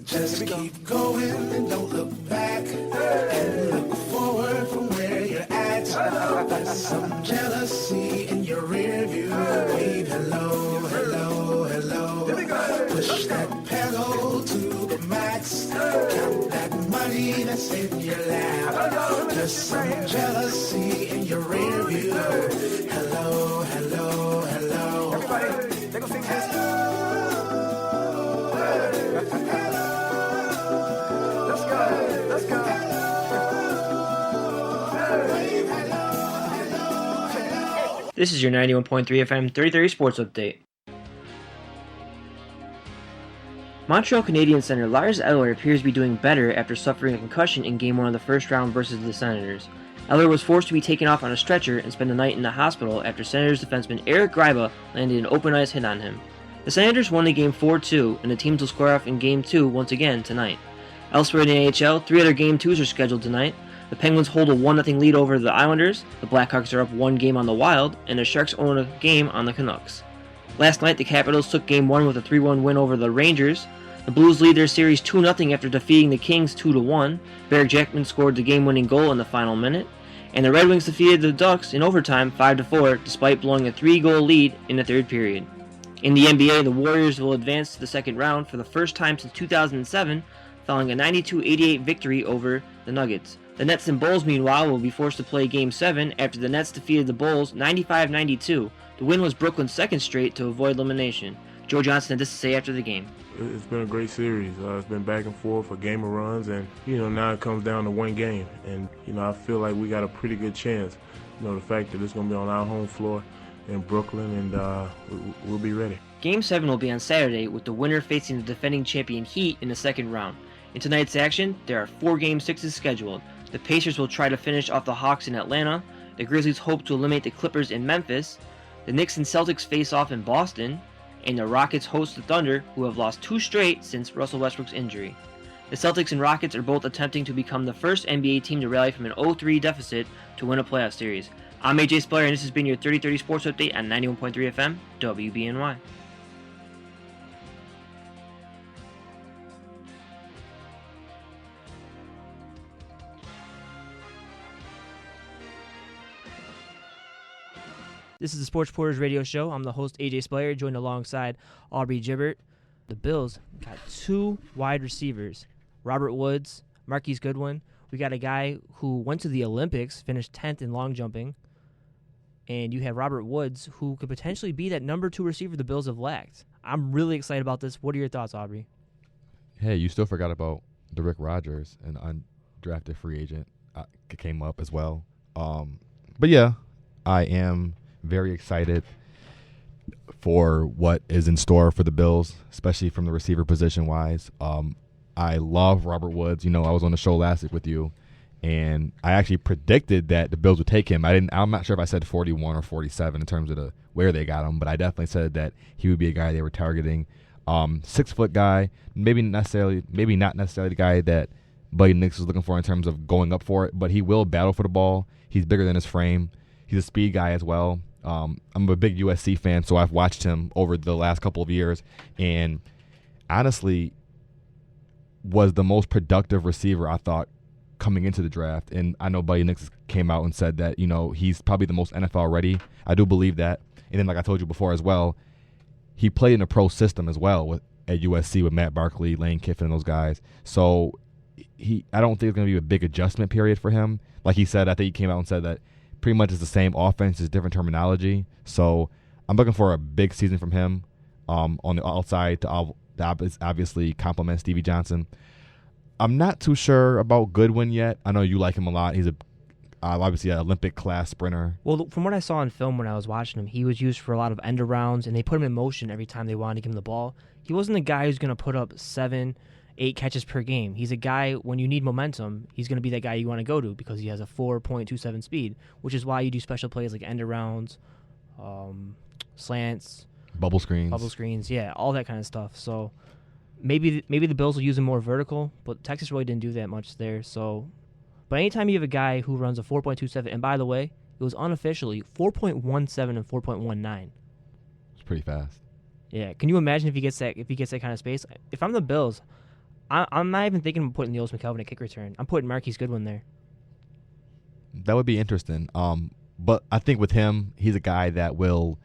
Just keep going and don't look back. And look forward from where you're at. There's some jealousy in your rear view. Wave hello, hello, hello. Push that pedal to the max. Count that money that's in your lap. There's some jealousy in your rear view. Hello, hello, hello. Everybody, they gonna sing hello. Let's go. This is your 91.3 FM 3030 Sports Update. Montreal Canadiens center Lars Eller appears to be doing better after suffering a concussion in Game 1 of the first round versus the Senators. Eller was forced to be taken off on a stretcher and spend the night in the hospital after Senators defenseman Eric Gryba landed an open ice hit on him. The Senators won the game 4-2, and the teams will square off in Game 2 once again tonight. Elsewhere in the AHL, 3 other Game 2s are scheduled tonight. The Penguins hold a 1-0 lead over the Islanders, the Blackhawks are up 1 game on the Wild, and the Sharks own a game on the Canucks. Last night, the Capitals took Game 1 with a 3-1 win over the Rangers. The Blues lead their series 2-0 after defeating the Kings 2-1. Barry Jackman scored the game-winning goal in the final minute. And the Red Wings defeated the Ducks in overtime 5-4, despite blowing a 3-goal lead in the third period. In the NBA, the Warriors will advance to the second round for the first time since 2007, following a 92-88 victory over the Nuggets. The Nets and Bulls, meanwhile, will be forced to play Game 7 after the Nets defeated the Bulls 95-92. The win was Brooklyn's second straight to avoid elimination. Joe Johnson had this to say after the game. It's been a great series. It's been back and forth, a game of runs, and, now it comes down to one game. And, I feel like we got a pretty good chance. The fact that it's going to be on our home floor in Brooklyn, and we'll be ready. Game 7 will be on Saturday, with the winner facing the defending champion Heat in the second round. In tonight's action, there are 4 Game 6s scheduled. The Pacers will try to finish off the Hawks in Atlanta. The Grizzlies hope to eliminate the Clippers in Memphis. The Knicks and Celtics face off in Boston. And the Rockets host the Thunder, who have lost 2 straight since Russell Westbrook's injury. The Celtics and Rockets are both attempting to become the first NBA team to rally from an 0-3 deficit to win a playoff series. I'm AJ Speier, and this has been your 3030 Sports Update on 91.3 FM, WBNY. This is the Sports Reporters Radio Show. I'm the host, AJ Speier, joined alongside Aubrey Gibert. The Bills got 2 wide receivers, Robert Woods, Marquise Goodwin. We got a guy who went to the Olympics, finished 10th in long jumping. And you have Robert Woods, who could potentially be that number 2 receiver the Bills have lacked. I'm really excited about this. What are your thoughts, Aubrey? Hey, you still forgot about the Rick Rodgers, an undrafted free agent, came up as well. But yeah, I am very excited for what is in store for the Bills, especially from the receiver position wise. I love Robert Woods. I was on the show last week with you, and I actually predicted that the Bills would take him. I'm not sure if I said 41 or 47 in terms of where they got him, but I definitely said that he would be a guy they were targeting. 6-foot guy, maybe not necessarily the guy that Buddy Nix was looking for in terms of going up for it, but he will battle for the ball. He's bigger than his frame. He's a speed guy as well. I'm a big USC fan, so I've watched him over the last couple of years, and honestly was the most productive receiver I thought coming into the draft. And I know Buddy Nix came out and said that, he's probably the most NFL ready. I do believe that. And then, like I told you before as well, he played in a pro system as well at USC with Matt Barkley, Lane Kiffin, and those guys. So I don't think it's going to be a big adjustment period for him. Like he said, I think he came out and said that pretty much it's the same offense, just different terminology. So I'm looking for a big season from him on the outside to obviously complement Stevie Johnson. I'm not too sure about Goodwin yet. I know you like him a lot. He's obviously an Olympic-class sprinter. Well, from what I saw in film when I was watching him, he was used for a lot of end-arounds, and they put him in motion every time they wanted to give him the ball. He wasn't a guy who's going to put up 7, 8 catches per game. He's a guy, when you need momentum, he's going to be that guy you want to go to because he has a 4.27 speed, which is why you do special plays like end-arounds, slants, bubble screens, yeah, all that kind of stuff. So maybe the Bills will use him more vertical, but Texas really didn't do that much there. So, but anytime you have a guy who runs a 4.27, and by the way, it was unofficially 4.17 and 4.19. It's pretty fast. Yeah, can you imagine if he gets that kind of space? If I'm the Bills, I'm not even thinking of putting Neils McKelvin at kick return. I'm putting Marquise Goodwin there. That would be interesting. But I think with him, he's a guy that will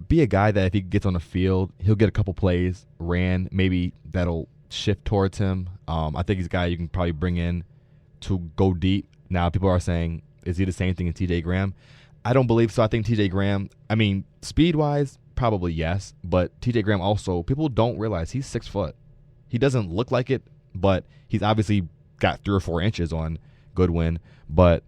be a guy that if he gets on the field, he'll get a couple plays ran. Maybe that'll shift towards him. I think he's a guy you can probably bring in to go deep. Now, people are saying, is he the same thing as TJ Graham? I don't believe so. I think TJ Graham, speed-wise, probably yes. But TJ Graham also, people don't realize he's 6 foot. He doesn't look like it, but he's obviously got 3 or 4 inches on Goodwin. But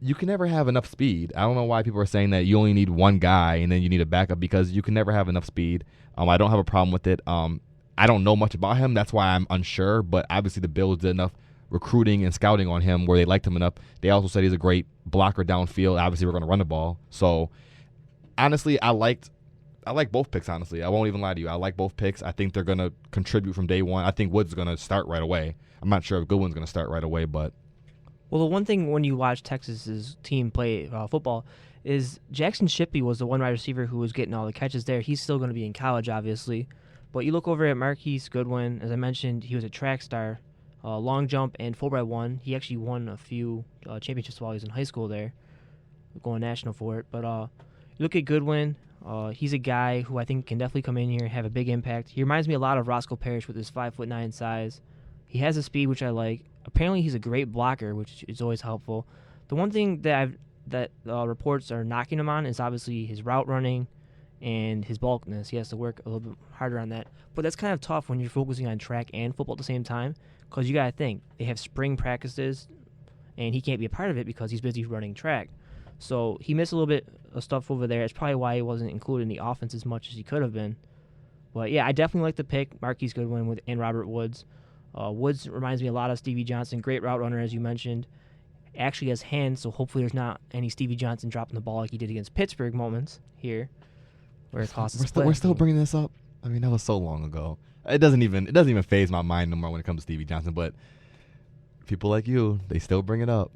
you can never have enough speed. I don't know why people are saying that you only need one guy and then you need a backup, because you can never have enough speed. I don't have a problem with it. I don't know much about him. That's why I'm unsure. But obviously the Bills did enough recruiting and scouting on him where they liked him enough. They also said he's a great blocker downfield. Obviously, we're going to run the ball. So, honestly, I like both picks, honestly. I won't even lie to you. I like both picks. I think they're going to contribute from day one. I think Woods is going to start right away. I'm not sure if Goodwin's going to start right away, but... Well, the one thing when you watch Texas's team play football is Jackson Shipley was the one wide receiver who was getting all the catches there. He's still going to be in college, obviously. But you look over at Marquise Goodwin, as I mentioned, he was a track star, long jump and 4x1. He actually won a few championships while he was in high school there, going national for it. But you look at Goodwin, he's a guy who I think can definitely come in here and have a big impact. He reminds me a lot of Roscoe Parrish with his 5'9" size. He has a speed, which I like. Apparently, he's a great blocker, which is always helpful. The one thing that reports are knocking him on is obviously his route running and his bulkiness. He has to work a little bit harder on that. But that's kind of tough when you're focusing on track and football at the same time, because you got to think, they have spring practices, and he can't be a part of it because he's busy running track. So he missed a little bit of stuff over there. It's probably why he wasn't included in the offense as much as he could have been. But, yeah, I definitely like the pick, Marquise Goodwin and Robert Woods. Woods reminds me a lot of Stevie Johnson, great route runner, as you mentioned. Actually has hands, so hopefully there's not any Stevie Johnson dropping the ball like he did against Pittsburgh moments here, where it cost a split. We're still bringing this up. That was so long ago. It doesn't even faze my mind no more when it comes to Stevie Johnson. But people like you, they still bring it up.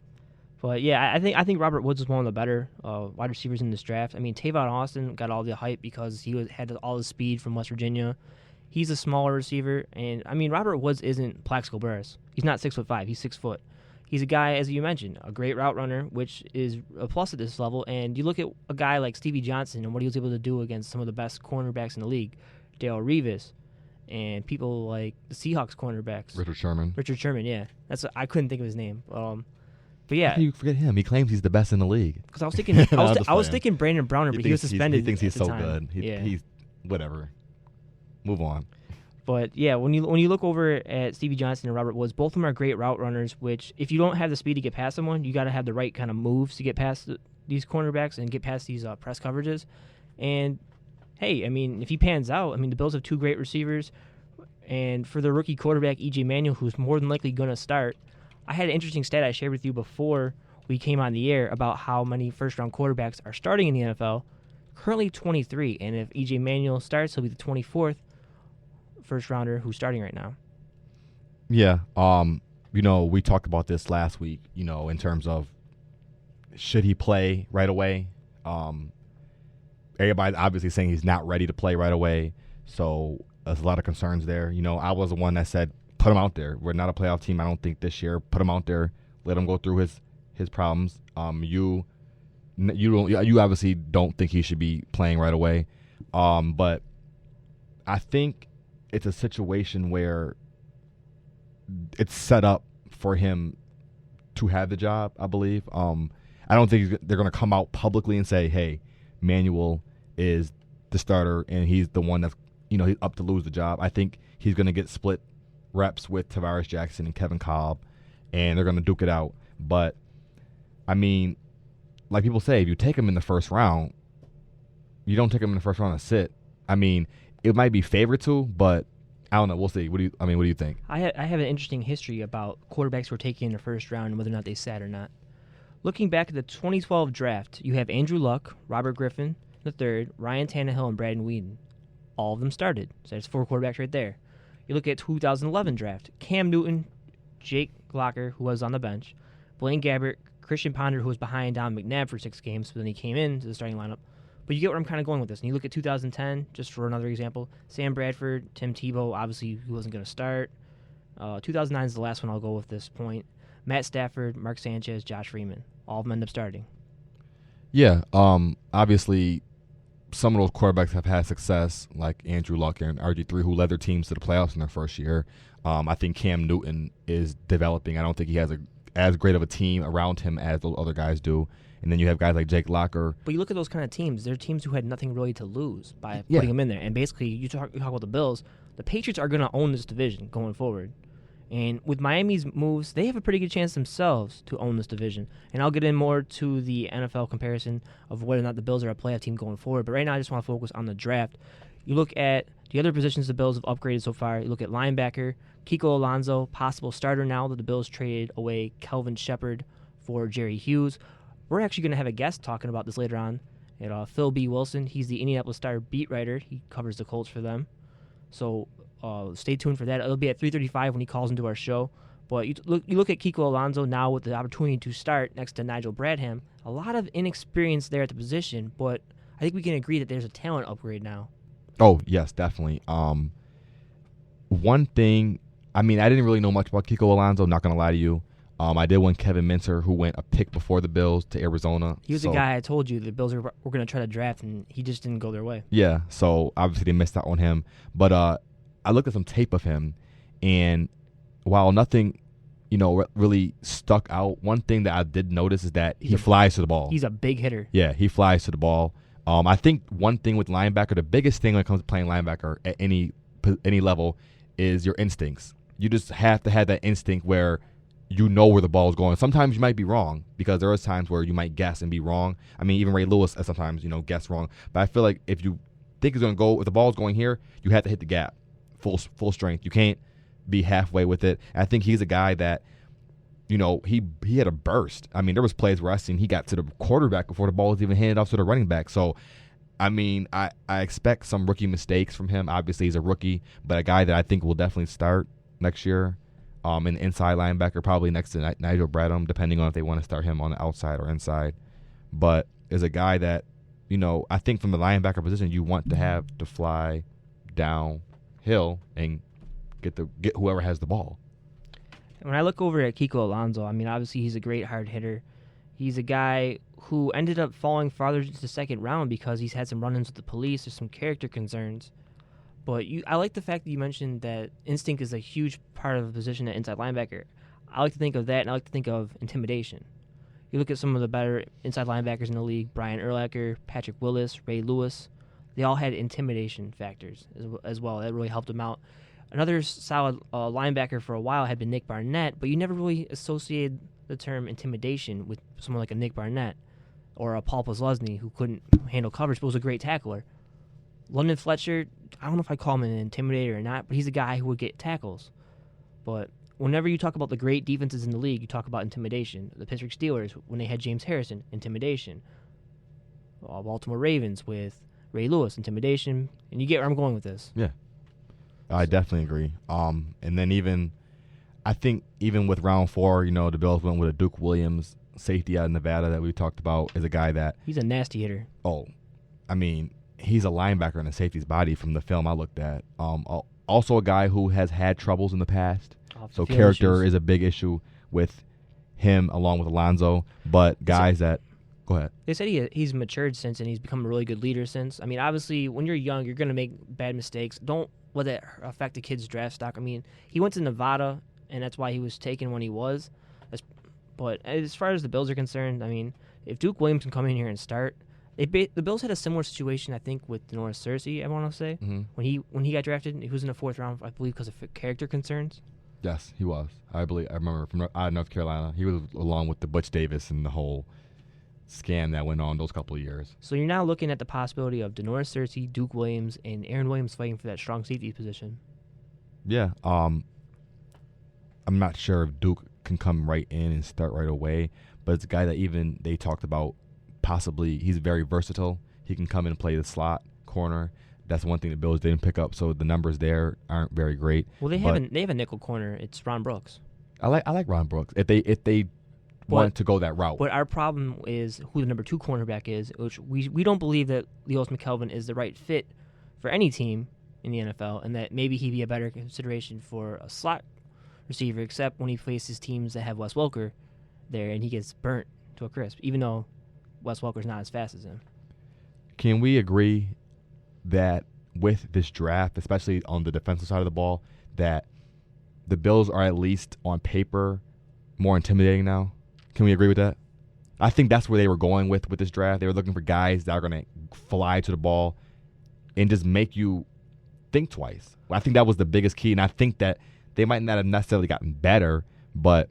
But yeah, I think Robert Woods was one of the better wide receivers in this draft. Tavon Austin got all the hype because he had all the speed from West Virginia. He's a smaller receiver, and Robert Woods isn't Plaxico Burress. He's not 6'5". He's 6 foot. He's a guy, as you mentioned, a great route runner, which is a plus at this level. And you look at a guy like Stevie Johnson and what he was able to do against some of the best cornerbacks in the league, Dale Revis, and people like the Seahawks cornerbacks. Richard Sherman, yeah. I couldn't think of his name. But yeah. How can you forget him? He claims he's the best in the league. Because I was thinking, I was thinking Brandon Browner, but he was suspended. He thinks he's so time. good. He's whatever. Move on. But yeah, when you look over at Stevie Johnson and Robert Woods, both of them are great route runners. Which, if you don't have the speed to get past someone, you got to have the right kind of moves to get past these cornerbacks and get past these press coverages. And hey, if he pans out, the Bills have 2 great receivers, and for the rookie quarterback EJ Manuel, who's more than likely going to start. I had an interesting stat I shared with you before we came on the air about how many first-round quarterbacks are starting in the NFL. Currently 23, and if EJ Manuel starts, he'll be the 24th first-rounder who's starting right now. Yeah, we talked about this last week, in terms of should he play right away. Everybody's obviously saying he's not ready to play right away, so there's a lot of concerns there. I was the one that said, put him out there. We're not a playoff team, I don't think, this year. Put him out there. Let him go through his problems. You obviously don't think he should be playing right away, but I think it's a situation where it's set up for him to have the job, I believe. I don't think they're going to come out publicly and say, hey, Manuel is the starter and he's the one that's, he's up to lose the job. I think he's going to get split reps with Tavares Jackson and Kevin Kolb, and they're going to duke it out. But, like people say, if you take him in the first round, you don't take him in the first round to sit. It might be favored to, but I don't know. We'll see. What do you think? I have an interesting history about quarterbacks who are taken in the first round and whether or not they sat or not. Looking back at the 2012 draft, you have Andrew Luck, Robert Griffin III, Ryan Tannehill, and Braden Whedon. All of them started. So that's 4 quarterbacks right there. You look at 2011 draft, Cam Newton, Jake Locker, who was on the bench, Blaine Gabbert, Christian Ponder, who was behind Don McNabb for 6 games, but then he came into the starting lineup. But you get where I'm kind of going with this. And you look at 2010, just for another example, Sam Bradford, Tim Tebow, obviously he wasn't going to start. 2009 is the last one I'll go with this point. Matt Stafford, Mark Sanchez, Josh Freeman. All of them end up starting. Yeah, obviously some of those quarterbacks have had success, like Andrew Luck and RG3, who led their teams to the playoffs in their first year. I think Cam Newton is developing. I don't think he has as great of a team around him as those other guys do. And then you have guys like Jake Locker. But you look at those kind of teams, they're teams who had nothing really to lose by putting them in there. And basically, you talk about the Bills, the Patriots are going to own this division going forward. And with Miami's moves, they have a pretty good chance themselves to own this division. And I'll get in more to the NFL comparison of whether or not the Bills are a playoff team going forward. But right now, I just want to focus on the draft. You look at the other positions the Bills have upgraded so far. You look at linebacker, Kiko Alonso, possible starter now that the Bills traded away Kelvin Sheppard for Jerry Hughes. We're actually going to have a guest talking about this later on. Phil B. Wilson, he's the Indianapolis Star beat writer. He covers the Colts for them. So stay tuned for that. It'll be at 3:35 when he calls into our show. But you look at Kiko Alonso now with the opportunity to start next to Nigel Bradham. A lot of inexperience there at the position, but I think we can agree that there's a talent upgrade now. Oh, yes, definitely. One thing, I didn't really know much about Kiko Alonso, not going to lie to you. I did want Kevin Minter, who went a pick before the Bills to Arizona. He was the guy I told you the Bills were going to try to draft, and he just didn't go their way. Yeah, so obviously they missed out on him. But I looked at some tape of him, and while nothing, really stuck out, one thing that I did notice is that he flies to the ball. He's a big hitter. Yeah, he flies to the ball. I think one thing with linebacker, the biggest thing when it comes to playing linebacker at any level is your instincts. You just have to have that instinct where you know where the ball is going. Sometimes you might be wrong because there are times where you might guess and be wrong. Even Ray Lewis sometimes, guess wrong. But I feel like if you think it's going to go, if the ball is going here, you have to hit the gap full strength. You can't be halfway with it. And I think he's a guy that, he had a burst. There was plays where I seen he got to the quarterback before the ball was even handed off to the running back. So, I expect some rookie mistakes from him. Obviously, he's a rookie, but a guy that I think will definitely start next year. An inside linebacker, probably next to Nigel Bradham, depending on if they want to start him on the outside or inside. But is a guy that, I think from the linebacker position, you want to have to fly downhill and get whoever has the ball. When I look over at Kiko Alonso, obviously he's a great hard hitter. He's a guy who ended up falling farther into the second round because he's had some run-ins with the police. There's some character concerns. But I like the fact that you mentioned that instinct is a huge part of the position at inside linebacker. I like to think of that, and I like to think of intimidation. You look at some of the better inside linebackers in the league, Brian Urlacher, Patrick Willis, Ray Lewis. They all had intimidation factors as well. That really helped them out. Another solid linebacker for a while had been Nick Barnett, but you never really associated the term intimidation with someone like a Nick Barnett or a Paul Posluszny who couldn't handle coverage but was a great tackler. London Fletcher, I don't know if I call him an intimidator or not, but he's a guy who would get tackles. But whenever you talk about the great defenses in the league, you talk about intimidation. The Pittsburgh Steelers, when they had James Harrison, intimidation. Baltimore Ravens with Ray Lewis, intimidation. And you get where I'm going with this. Yeah. I definitely agree. And then I think even with round 4, the Bills went with a Duke Williams safety out of Nevada that we talked about is a guy that... He's a nasty hitter. He's a linebacker in a safety's body from the film I looked at. Also a guy who has had troubles in the past. So character is a big issue with him along with Alonso. But guys that... Go ahead. They said he's matured since and he's become a really good leader since. Obviously, when you're young, you're going to make bad mistakes. Don't let that affect a kid's draft stock. He went to Nevada, and that's why he was taken when he was. But as far as the Bills are concerned, if Duke Williams can come in here and start... The Bills had a similar situation, I think, with Denoris Cersei, I want to say. Mm-hmm. When he got drafted, he was in the 4th round, I believe, because of character concerns. Yes, he was. I remember from North Carolina. He was along with the Butch Davis and the whole scam that went on those couple of years. So you're now looking at the possibility of Denoris Cersei, Duke Williams, and Aaron Williams fighting for that strong safety position. Yeah. I'm not sure if Duke can come right in and start right away, but it's a guy that even they talked about possibly he's very versatile. He can come in and play the slot corner. That's one thing the Bills didn't pick up, so the numbers there aren't very great. Well, they have a nickel corner. It's Ron Brooks. I like Ron Brooks. If they want to go that route. But our problem is who the number 2 cornerback is, which we don't believe that Lewis McKelvin is the right fit for any team in the NFL, and that maybe he'd be a better consideration for a slot receiver, except when he faces teams that have Wes Welker there and he gets burnt to a crisp, even though Wes Welker's not as fast as him. Can we agree that with this draft, especially on the defensive side of the ball, that the Bills are at least on paper more intimidating now? Can we agree with that? I think that's where they were going with this draft. They were looking for guys that are going to fly to the ball and just make you think twice. I think that was the biggest key, and I think that they might not have necessarily gotten better, but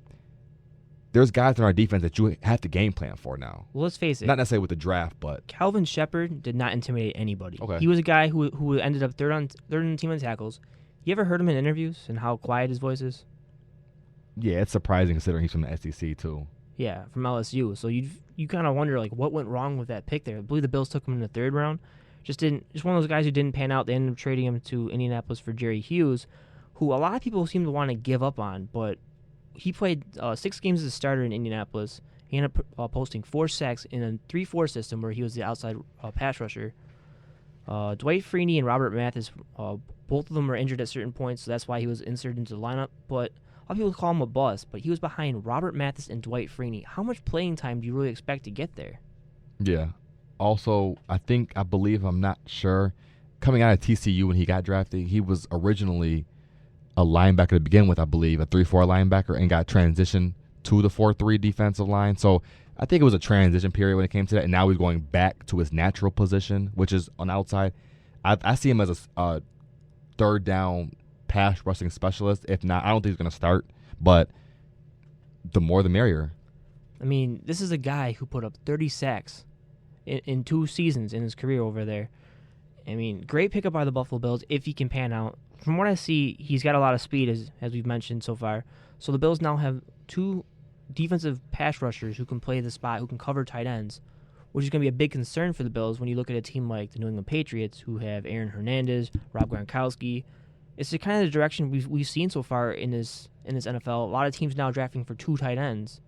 there's guys in our defense that you have to game plan for now. Well, let's face it. Not necessarily with the draft, but Kelvin Sheppard did not intimidate anybody. Okay. He was a guy who ended up third on the team on tackles. You ever heard him in interviews and how quiet his voice is? yeah, it's surprising considering he's from the SEC too. Yeah, from LSU. So you kind of wonder like what went wrong with that pick there. I believe the Bills took him in the 3rd round. Just one of those guys who didn't pan out. They ended up trading him to Indianapolis for Jerry Hughes, who a lot of people seem to want to give up on, but he played 6 games as a starter in Indianapolis. He ended up posting 4 sacks in a 3-4 system where he was the outside pass rusher. Dwight Freeney and Robert Mathis, both of them were injured at certain points, so that's why he was inserted into the lineup. But a lot of people call him a bust, but he was behind Robert Mathis and Dwight Freeney. How much playing time do you really expect to get there? Yeah. Also, I believe, I'm not sure, coming out of TCU when he got drafted, he was originally a linebacker to begin with, I believe, a 3-4 linebacker, and got transitioned to the 4-3 defensive line. So I think it was a transition period when it came to that, and now he's going back to his natural position, which is on the outside. I see him as a 3rd down pass rushing specialist. If not, I don't think he's going to start, but the more the merrier. I mean, this is a guy who put up 30 sacks in 2 seasons in his career over there. I mean, great pickup by the Buffalo Bills if he can pan out. From what I see, he's got a lot of speed, as we've mentioned so far. So the Bills now have 2 defensive pass rushers who can play the spot, who can cover tight ends, which is going to be a big concern for the Bills when you look at a team like the New England Patriots, who have Aaron Hernandez, Rob Gronkowski. It's the kind of the direction we've seen so far in this NFL. A lot of teams now drafting for 2 tight ends.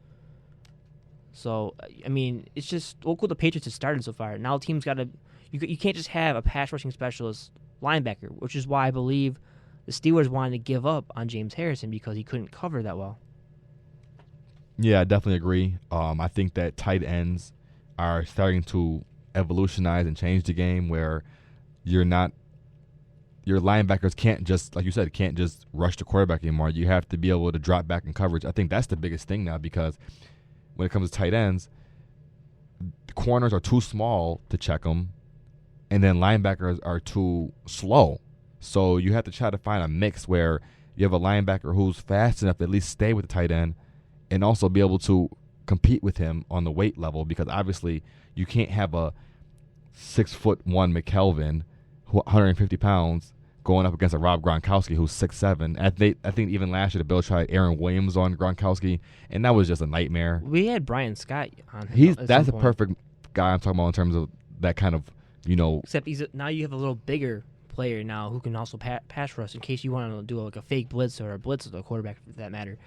So, I mean, it's just look what the Patriots have started so far. Now teams got to you can't just have a pass rushing specialist linebacker, which is why I believe the Steelers wanted to give up on James Harrison because he couldn't cover that well. Yeah, I definitely agree. I think that tight ends are starting to evolutionize and change the game where your linebackers can't just, like you said, can't just rush the quarterback anymore. You have to be able to drop back in coverage. I think that's the biggest thing now because when it comes to tight ends, the corners are too small to check them, and then linebackers are too slow. So you have to try to find a mix where you have a linebacker who's fast enough to at least stay with the tight end and also be able to compete with him on the weight level, because obviously you can't have a 6'1" McKelvin, 150 pounds, going up against a Rob Gronkowski who's 6'7". I think even last year the Bills tried Aaron Williams on Gronkowski, and that was just a nightmare. We had Brian Scott on him. That's a perfect guy I'm talking about in terms of that kind of, Except now you have a little bigger player now who can also pass rush in case you want to do like a fake blitz or a blitz with a quarterback for that matter.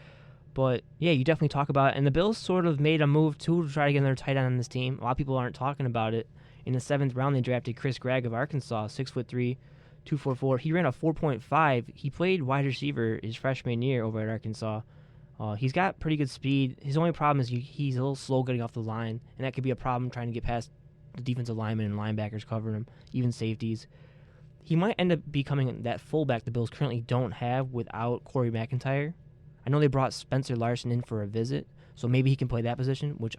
But yeah, you definitely talk about it. And the Bills sort of made a move too to try to get another tight end on this team. A lot of people aren't talking about it. In the 7th round, they drafted Chris Gregg of Arkansas, 6'3", 244. He ran a 4.5. He played wide receiver his freshman year over at Arkansas. He's got pretty good speed. His only problem is he's a little slow getting off the line, and that could be a problem trying to get past the defensive linemen and linebackers covering him, even safeties. He might end up becoming that fullback the Bills currently don't have without Corey McIntyre. I know they brought Spencer Larson in for a visit, so maybe he can play that position, which,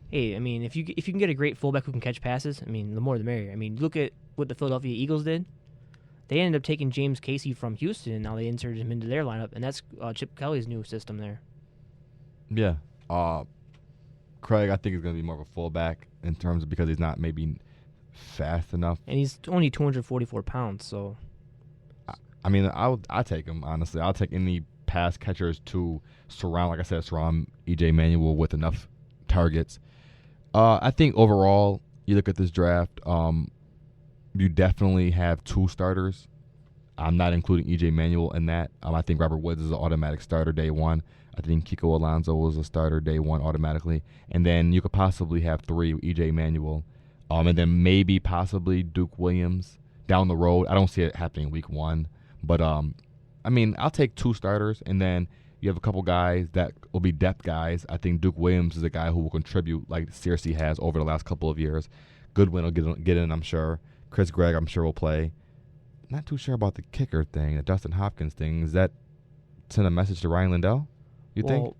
hey, I mean, if you can get a great fullback who can catch passes, I mean, the more the merrier. I mean, look at what the Philadelphia Eagles did. They ended up taking James Casey from Houston, and now they inserted him into their lineup, and that's Chip Kelly's new system there. Yeah. Craig, I think, is going to be more of a fullback in terms of because he's not maybe fast enough. And he's only 244 pounds, so. I mean, I'll take him, honestly. I'll take any pass catchers to surround E.J. Manuel with enough targets. I think overall, you look at this draft, you definitely have 2 starters. I'm not including E.J. Manuel in that. I think Robert Woods is an automatic starter day one. I think Kiko Alonso is a starter day one automatically. And then you could possibly have 3 with E.J. Manuel. And then maybe possibly Duke Williams down the road. I don't see it happening week 1. But, I'll take 2 starters, and then you have a couple guys that will be depth guys. I think Duke Williams is a guy who will contribute like Searcy has over the last couple of years. Goodwin will get in, I'm sure. Chris Gregg, I'm sure, will play. Not too sure about the kicker thing, the Dustin Hopkins thing. Is that send a message to Ryan Lindell, you think?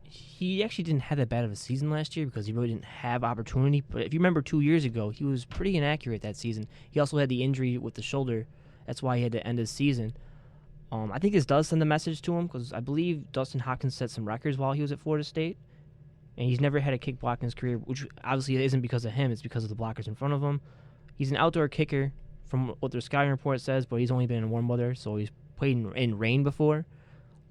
He actually didn't have that bad of a season last year because he really didn't have opportunity. But if you remember 2 years ago, he was pretty inaccurate that season. He also had the injury with the shoulder. That's why he had to end his season. I think this does send a message to him because I believe Dustin Hopkins set some records while he was at Florida State. And he's never had a kick block in his career, which obviously isn't because of him. It's because of the blockers in front of him. He's an outdoor kicker from what their scouting report says, but he's only been in warm weather, so he's played in rain before.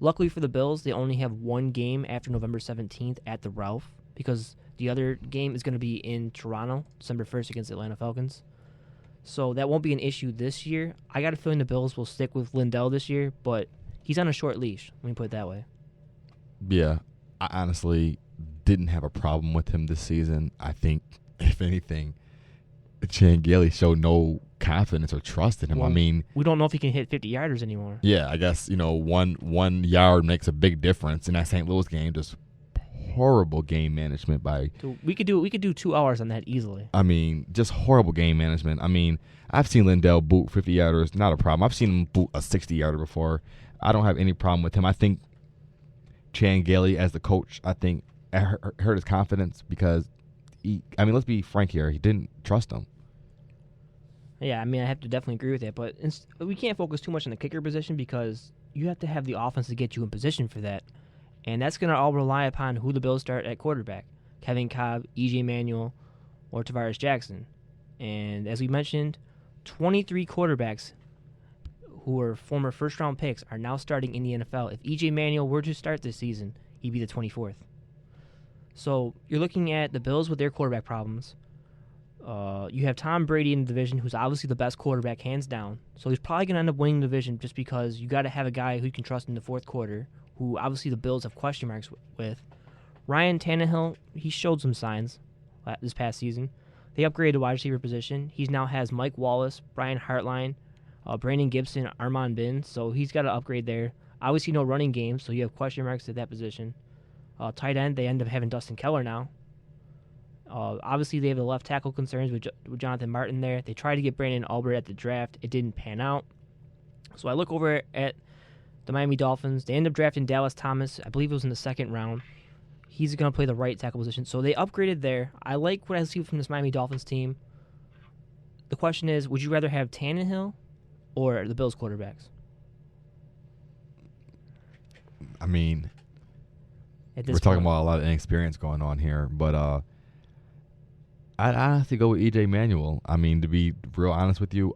Luckily for the Bills, they only have 1 game after November 17th at the Ralph because the other game is going to be in Toronto, December 1st against the Atlanta Falcons. So that won't be an issue this year. I got a feeling the Bills will stick with Lindell this year, but he's on a short leash. Let me put it that way. Yeah, I honestly didn't have a problem with him this season. I think, if anything, Chan Gailey showed no confidence or trust in him. Well, we don't know if he can hit 50-yarders anymore. Yeah, I guess, one yard makes a big difference in that St. Louis game. Just horrible game management by. So we could do 2 hours on that easily. Just horrible game management. I've seen Lindell boot 50-yarders, not a problem. I've seen him boot a 60-yarder before. I don't have any problem with him. I think Chan Gailey as the coach, hurt his confidence because let's be frank here, he didn't trust him. Yeah, I have to definitely agree with that, but we can't focus too much on the kicker position because you have to have the offense to get you in position for that, and that's going to all rely upon who the Bills start at quarterback, Kevin Cobb, E.J. Manuel, or Tavares Jackson. And as we mentioned, 23 quarterbacks who were former first-round picks are now starting in the NFL. If E.J. Manuel were to start this season, he'd be the 24th. So you're looking at the Bills with their quarterback problems. You have Tom Brady in the division, who's obviously the best quarterback, hands down. So he's probably going to end up winning the division just because you got to have a guy who you can trust in the fourth quarter, who obviously the Bills have question marks with. Ryan Tannehill, he showed some signs this past season. They upgraded the wide receiver position. He now has Mike Wallace, Brian Hartline, Brandon Gibson, Armand Bin, so he's got to upgrade there. Obviously no running game, so you have question marks at that position. Tight end, they end up having Dustin Keller now. Obviously, they have the left tackle concerns with Jonathan Martin there. They tried to get Brandon Albert at the draft. It didn't pan out. So I look over at the Miami Dolphins. They end up drafting Dallas Thomas. I believe it was in the 2nd round. He's going to play the right tackle position. So they upgraded there. I like what I see from this Miami Dolphins team. The question is, would you rather have Tannehill or the Bills quarterbacks? We're talking about a lot of inexperience going on here, but I'd honestly go with E.J. Manuel. To be real honest with you,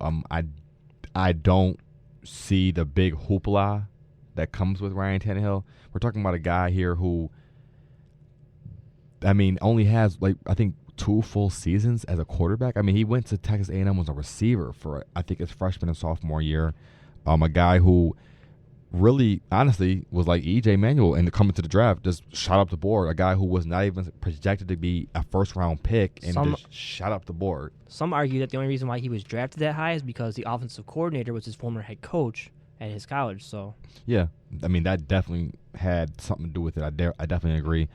I don't see the big hoopla that comes with Ryan Tannehill. We're talking about a guy here who, only has, I think, 2 full seasons as a quarterback. He went to Texas A&M as a receiver for, I think, his freshman and sophomore year. A guy who really, honestly, was like E.J. Manuel and coming to the draft, just shot up the board. A guy who was not even projected to be a first-round pick and just shot up the board. Some argue that the only reason why he was drafted that high is because the offensive coordinator was his former head coach at his college. So yeah, that definitely had something to do with it. I definitely agree.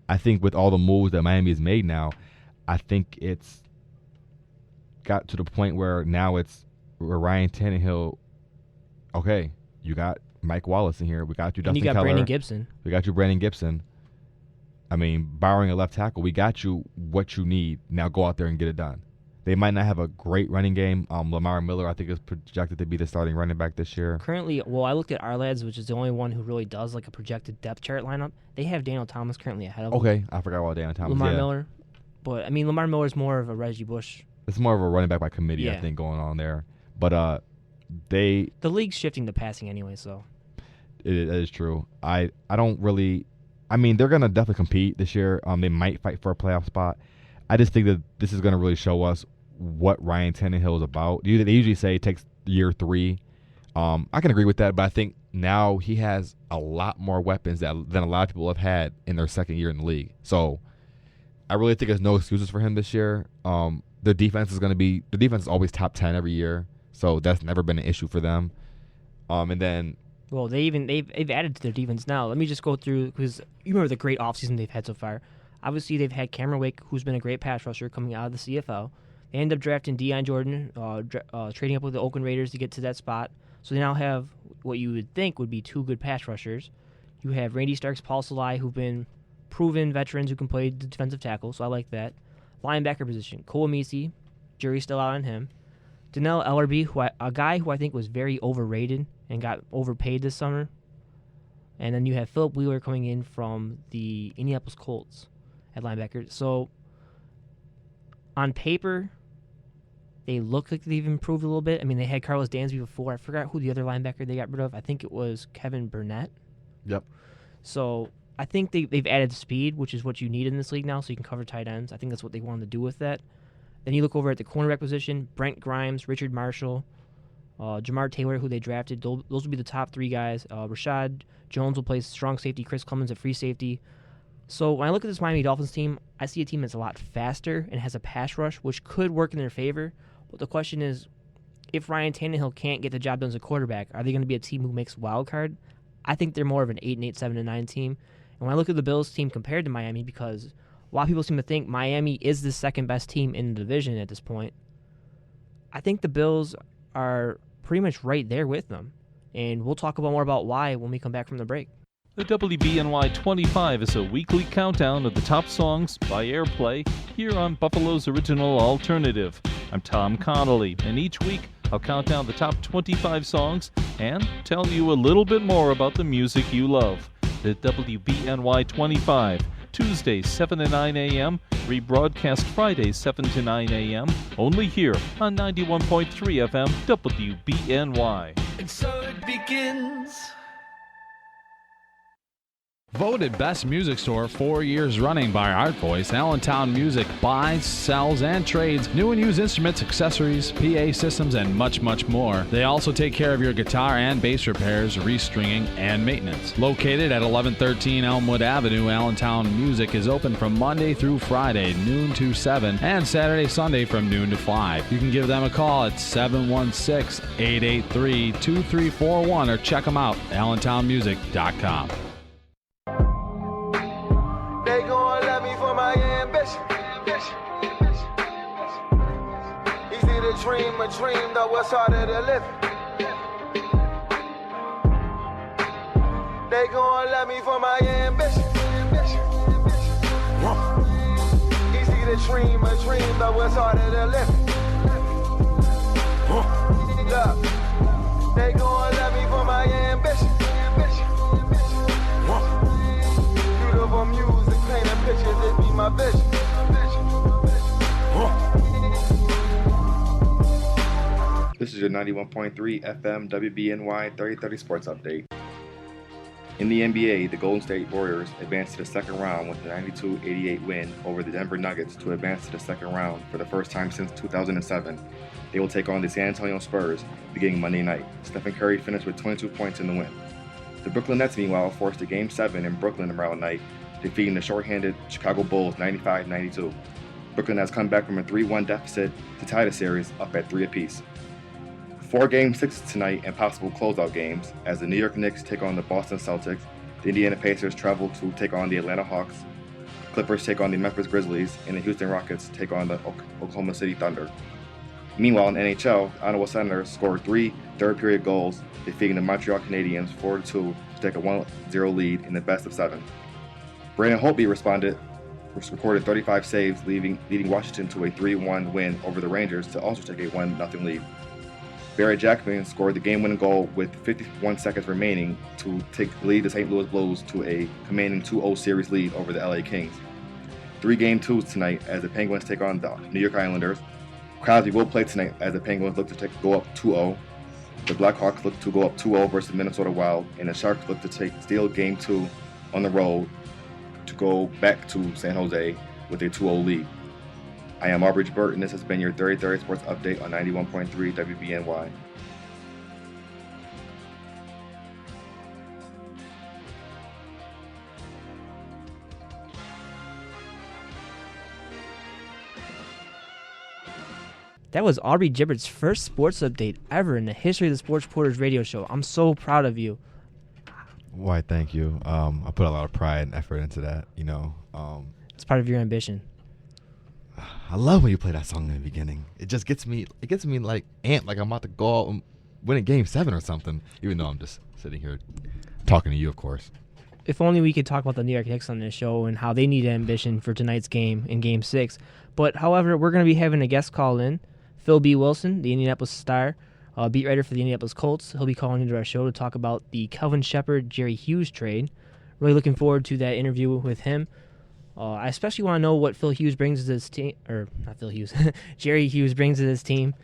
I think with all the moves that Miami has made now, I think it's got to the point where now it's where Ryan Tannehill, okay, you got Mike Wallace in here. We got you, Dustin Keller. And you got Brandon Gibson. We got you, Brandon Gibson. Borrowing a left tackle, we got you what you need. Now go out there and get it done. They might not have a great running game. Lamar Miller, I think, is projected to be the starting running back this year. Currently, I looked at Ourlads, which is the only one who really does like a projected depth chart lineup. They have Daniel Thomas currently ahead of him. Okay, I forgot about Daniel Thomas. Lamar Miller. But, Lamar Miller is more of a Reggie Bush. It's more of a running back by committee, I think, going on there. But the league's shifting to passing anyway, so it is true. I don't really. They're gonna definitely compete this year. They might fight for a playoff spot. I just think that this is gonna really show us what Ryan Tannehill is about. They usually say it takes year 3 I can agree with that, but I think now he has a lot more weapons than a lot of people have had in their second year in the league. So I really think there's no excuses for him this year. The defense is always top 10 every year, so that's never been an issue for them. And then, well, they've added to their defense now. Let me just go through, because you remember the great offseason they've had so far. Obviously, they've had Cameron Wake, who's been a great pass rusher coming out of the CFL. They end up drafting Deion Jordan, trading up with the Oakland Raiders to get to that spot. So they now have what you would think would be two good pass rushers. You have Randy Starks, Paul Salai, who've been proven veterans who can play the defensive tackle, so I like that. Linebacker position, Cole Amisi, jury's still out on him. Donnell Ellerby, a guy who I think was very overrated and got overpaid this summer. And then you have Philip Wheeler coming in from the Indianapolis Colts at linebacker. So on paper, they look like they've improved a little bit. I mean, they had Carlos Dansby before. I forgot who the other linebacker they got rid of. I think it was Kevin Burnett. yep. So I think they've added speed, which is what you need in this league now, so you can cover tight ends. I think that's what they wanted to do with that. Then you look over at the cornerback position, Brent Grimes, Richard Marshall, Jamar Taylor, who they drafted. Those will be the top three guys. Rashad Jones will play strong safety, Chris Clemens at free safety. So when I look at this Miami Dolphins team, I see a team that's a lot faster and has a pass rush, which could work in their favor. But the question is, if Ryan Tannehill can't get the job done as a quarterback, are they going to be a team who makes wild card? I think they're more of an 8-8, 7-9 team. And when I look at the Bills team compared to Miami, because a lot of people seem to think Miami is the second best team in the division at this point, I think the Bills are pretty much right there with them. And we'll talk more about why when we come back from the break. The WBNY 25 is a weekly countdown of the top songs by airplay here on Buffalo's Original Alternative. I'm Tom Connolly, and each week I'll count down the top 25 songs and tell you a little bit more about the music you love. The WBNY 25, Tuesdays 7 to 9 a.m., rebroadcast Fridays 7 to 9 a.m., only here on 91.3 FM WBNY. And so it begins. Voted Best Music Store 4 years running by Art Voice, Allentown Music buys, sells, and trades new and used instruments, accessories, PA systems, and much, much more. They also take care of your guitar and bass repairs, restringing, and maintenance. Located at 1113 Elmwood Avenue, Allentown Music is open from Monday through Friday, noon to 7, and Saturday, Sunday from noon to 5. You can give them a call at 716-883-2341 or check them out at allentownmusic.com. They gon' love me for my ambition. Easy to dream a dream, though it's harder to live. They gon' love me for my ambition. Easy to dream a dream, though it's harder to live. Look, they gon' love me for my ambition. Beautiful music, painting pictures, it be my vision. This is your 91.3 FM WBNY 3030 Sports Update. In the NBA, the Golden State Warriors advanced to the second round with a 92-88 win over the Denver Nuggets to advance to the second round for the first time since 2007. They will take on the San Antonio Spurs beginning Monday night. Stephen Curry finished with 22 points in the win. The Brooklyn Nets, meanwhile, forced a Game 7 in Brooklyn around night, defeating the shorthanded Chicago Bulls 95-92. Brooklyn has come back from a 3-1 deficit to tie the series up at 3 apiece. 4 Game 6 tonight and possible closeout games as the New York Knicks take on the Boston Celtics, the Indiana Pacers travel to take on the Atlanta Hawks, Clippers take on the Memphis Grizzlies, and the Houston Rockets take on the Oklahoma City Thunder. Meanwhile, in NHL, Ottawa Senators scored 3 third-period goals, defeating the Montreal Canadiens 4-2 to take a 1-0 lead in the best of 7. Brandon Holtby recorded 35 saves, leading Washington to a 3-1 win over the Rangers to also take a 1-0 lead. Barry Jackman scored the game-winning goal with 51 seconds remaining to lead the St. Louis Blues to a commanding 2-0 series lead over the LA Kings. 3 Game 2s tonight as the Penguins take on the New York Islanders. Crosby will play tonight as the Penguins look to go up 2-0. The Blackhawks look to go up 2-0 versus Minnesota Wild, and the Sharks look to steal Game 2 on the road to go back to San Jose with a 2-0 lead. I am Aubrey Gibert, and this has been your 3030 Sports Update on 91.3 WBNY. That was Aubrey Gibert's first sports update ever in the history of the Sports Reporters radio show. I'm so proud of you. Why, thank you. I put a lot of pride and effort into that, It's part of your ambition. I love when you play that song in the beginning. It just gets me like amped, like I'm about to go out and win a Game 7 or something, even though I'm just sitting here talking to you, of course. If only we could talk about the New York Knicks on this show and how they need ambition for tonight's game in Game 6. But, however, we're going to be having a guest call in, Phil B. Wilson, the Indianapolis Star, beat writer for the Indianapolis Colts. He'll be calling into our show to talk about the Kelvin Sheppard, Jerry Hughes trade. Really looking forward to that interview with him. I especially want to know what Phil Hughes brings to this team, or not Phil Hughes, Jerry Hughes brings to this team.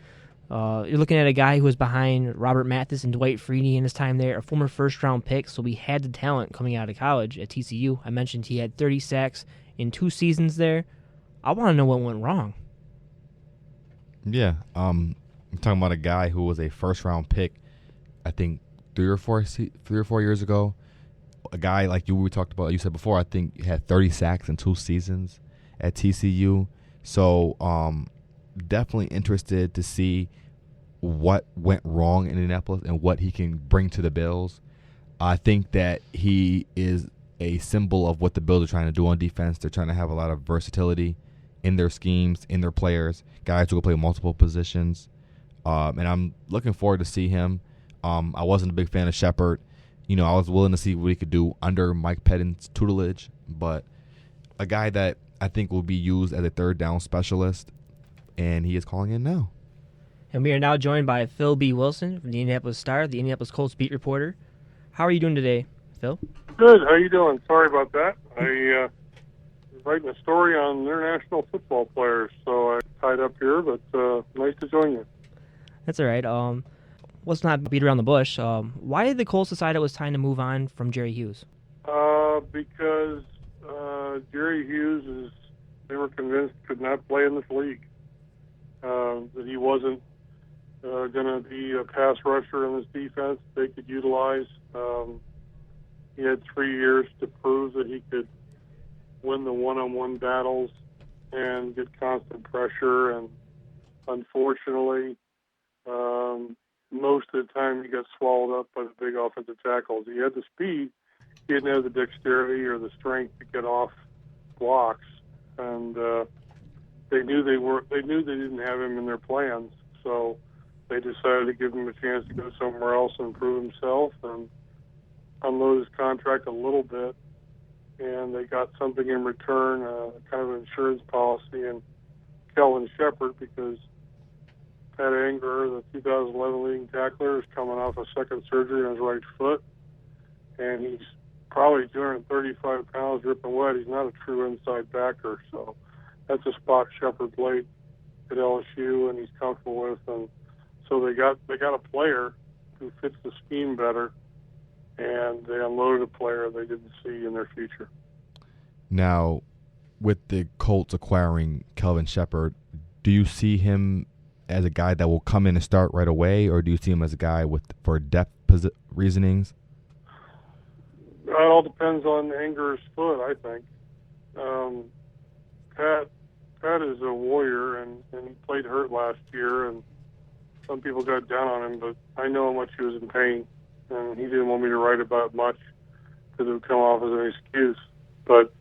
You're looking at a guy who was behind Robert Mathis and Dwight Freeney in his time there, a former first-round pick, so we had the talent coming out of college at TCU. I mentioned he had 30 sacks in 2 seasons there. I want to know what went wrong. Yeah, I'm talking about a guy who was a first-round pick, I think 3 or 4 years ago. A guy like we talked about, you said before, I think had 30 sacks in 2 seasons at TCU. So definitely interested to see what went wrong in Indianapolis and what he can bring to the Bills. I think that he is a symbol of what the Bills are trying to do on defense. They're trying to have a lot of versatility in their schemes, in their players, guys who can play multiple positions. And I'm looking forward to see him. I wasn't a big fan of Sheppard. I was willing to see what he could do under Mike Pettin's tutelage, but a guy that I think will be used as a third down specialist, and he is calling in now. And we are now joined by Phil B. Wilson from the Indianapolis Star, the Indianapolis Colts beat reporter. How are you doing today, Phil? Good. How you doing? Sorry about that. I was writing a story on international football players, so I tied up here, but nice to join you. That's all right. Let's not beat around the bush. Why did the Colts decide it was time to move on from Jerry Hughes? Because Jerry Hughes they were convinced could not play in this league. That he wasn't going to be a pass rusher in this defense they could utilize. He had 3 years to prove that he could win the one-on-one battles and get constant pressure, and unfortunately, most of the time he got swallowed up by the big offensive tackles. He had the speed, he didn't have the dexterity or the strength to get off blocks, and they knew they didn't have him in their plans, so they decided to give him a chance to go somewhere else and prove himself and unload his contract a little bit, and they got something in return, kind of an insurance policy, and Kelvin Sheppard, because Pat Anger, the 2011 leading tackler, is coming off a second surgery on his right foot, and he's probably 235 pounds, ripping wet. He's not a true inside backer, so that's a spot Sheppard played at LSU, and he's comfortable with. And so they got a player who fits the scheme better, and they unloaded a player they didn't see in their future. Now, with the Colts acquiring Kelvin Sheppard, do you see him as a guy that will come in and start right away, or do you see him as a guy for depth reasonings? It all depends on Anger's foot, I think. Pat is a warrior, and he played hurt last year, and some people got down on him, but I know how much he was in pain, and he didn't want me to write about it much because it would come off as an excuse. But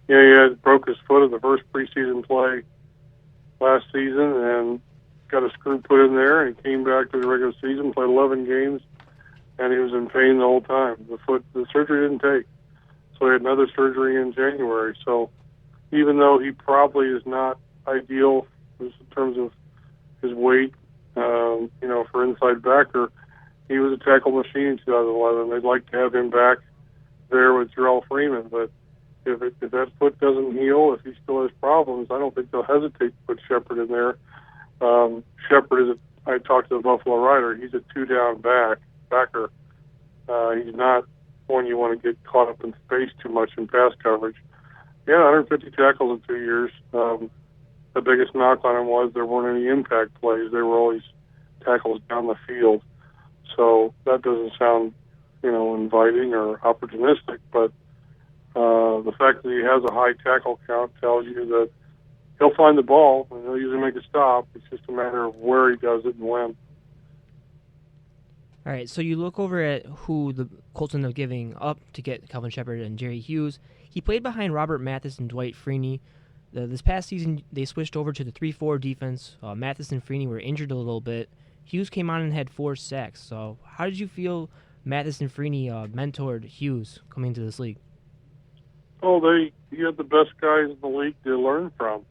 he broke his foot in the first preseason play last season and got a screw put in there, and he came back to the regular season, played 11 games, and he was in pain the whole time. The surgery didn't take. So he had another surgery in January. So even though he probably is not ideal in terms of his weight, for inside backer, he was a tackle machine in 2011. They'd like to have him back there with Jarrell Freeman, but if that foot doesn't heal, if he still has problems, I don't think they'll hesitate to put Sheppard in there. Sheppard I talked to the Buffalo Rider, he's a 2-down backer. He's not one you want to get caught up in space too much in pass coverage. Yeah, 150 tackles in 2 years. The biggest knock on him was there weren't any impact plays. There were always tackles down the field. So that doesn't sound, inviting or opportunistic, but the fact that he has a high tackle count tells you that he'll find the ball, and he'll usually make a stop. It's just a matter of where he does it and when. All right, so you look over at who the Colts ended up giving up to get Kelvin Sheppard and Jerry Hughes. He played behind Robert Mathis and Dwight Freeney. This past season, they switched over to the 3-4 defense. Mathis and Freeney were injured a little bit. Hughes came on and had 4 sacks. So how did you feel Mathis and Freeney mentored Hughes coming into this league? Oh, he had the best guys in the league to learn from.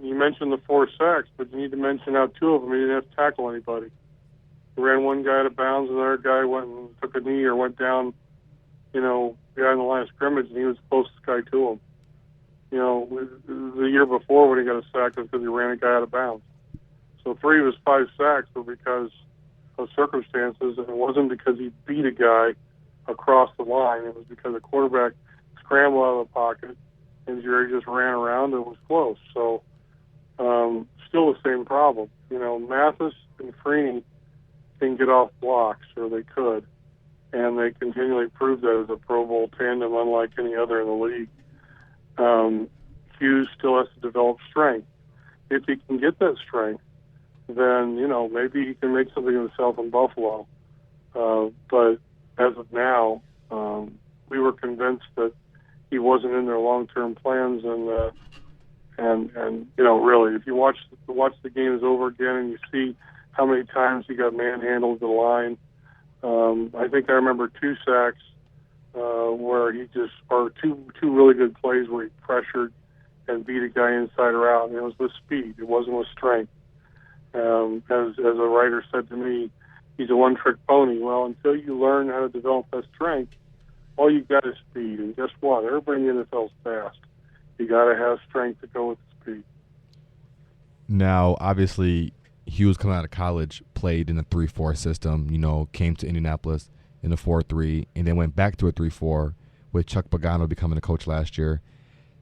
You mentioned the 4 sacks, but you need to mention how 2 of them he didn't have to tackle anybody. He ran one guy out of bounds, and the other guy went and took a knee or went down, behind the line of scrimmage, and he was the closest guy to him. The year before when he got a sack, it was because he ran a guy out of bounds. So 3 of his 5 sacks were because of circumstances, and it wasn't because he beat a guy across the line. It was because the quarterback scrambled out of the pocket, and Jerry just ran around and was close. So still the same problem. Mathis and Freeney can get off blocks, or they could, and they continually proved that as a Pro Bowl tandem unlike any other in the league. Hughes still has to develop strength. If he can get that strength, then, maybe he can make something of himself in Buffalo. But as of now, we were convinced that he wasn't in their long-term plans, and really, if you watch the games over again and you see how many times he got manhandled to the line, I think I remember 2 sacks where two really good plays where he pressured and beat a guy inside or out, and it was with speed. It wasn't with strength. As a writer said to me, he's a one-trick pony. Well, until you learn how to develop that strength, all you've got is speed. And guess what? Everybody in the NFL is fast. You got to have strength to go with the speed. Now, obviously, Hughes coming out of college played in a 3-4 system, came to Indianapolis in a 4-3, and then went back to a 3-4 with Chuck Pagano becoming a coach last year.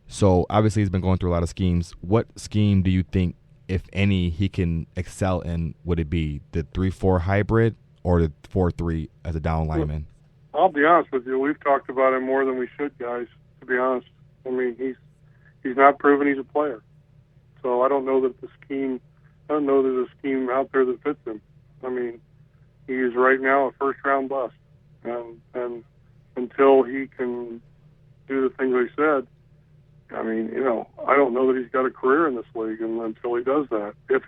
So, obviously, he's been going through a lot of schemes. What scheme do you think, if any, he can excel in? Would it be the 3-4 hybrid or the 4-3 as a down lineman? I'll be honest with you. We've talked about him more than we should, guys, to be honest. I mean, he's not proven he's a player. So I don't know that there's a scheme out there that fits him. I mean, he is right now a first-round bust. And until he can do the things I said, I don't know that he's got a career in this league until he does that, if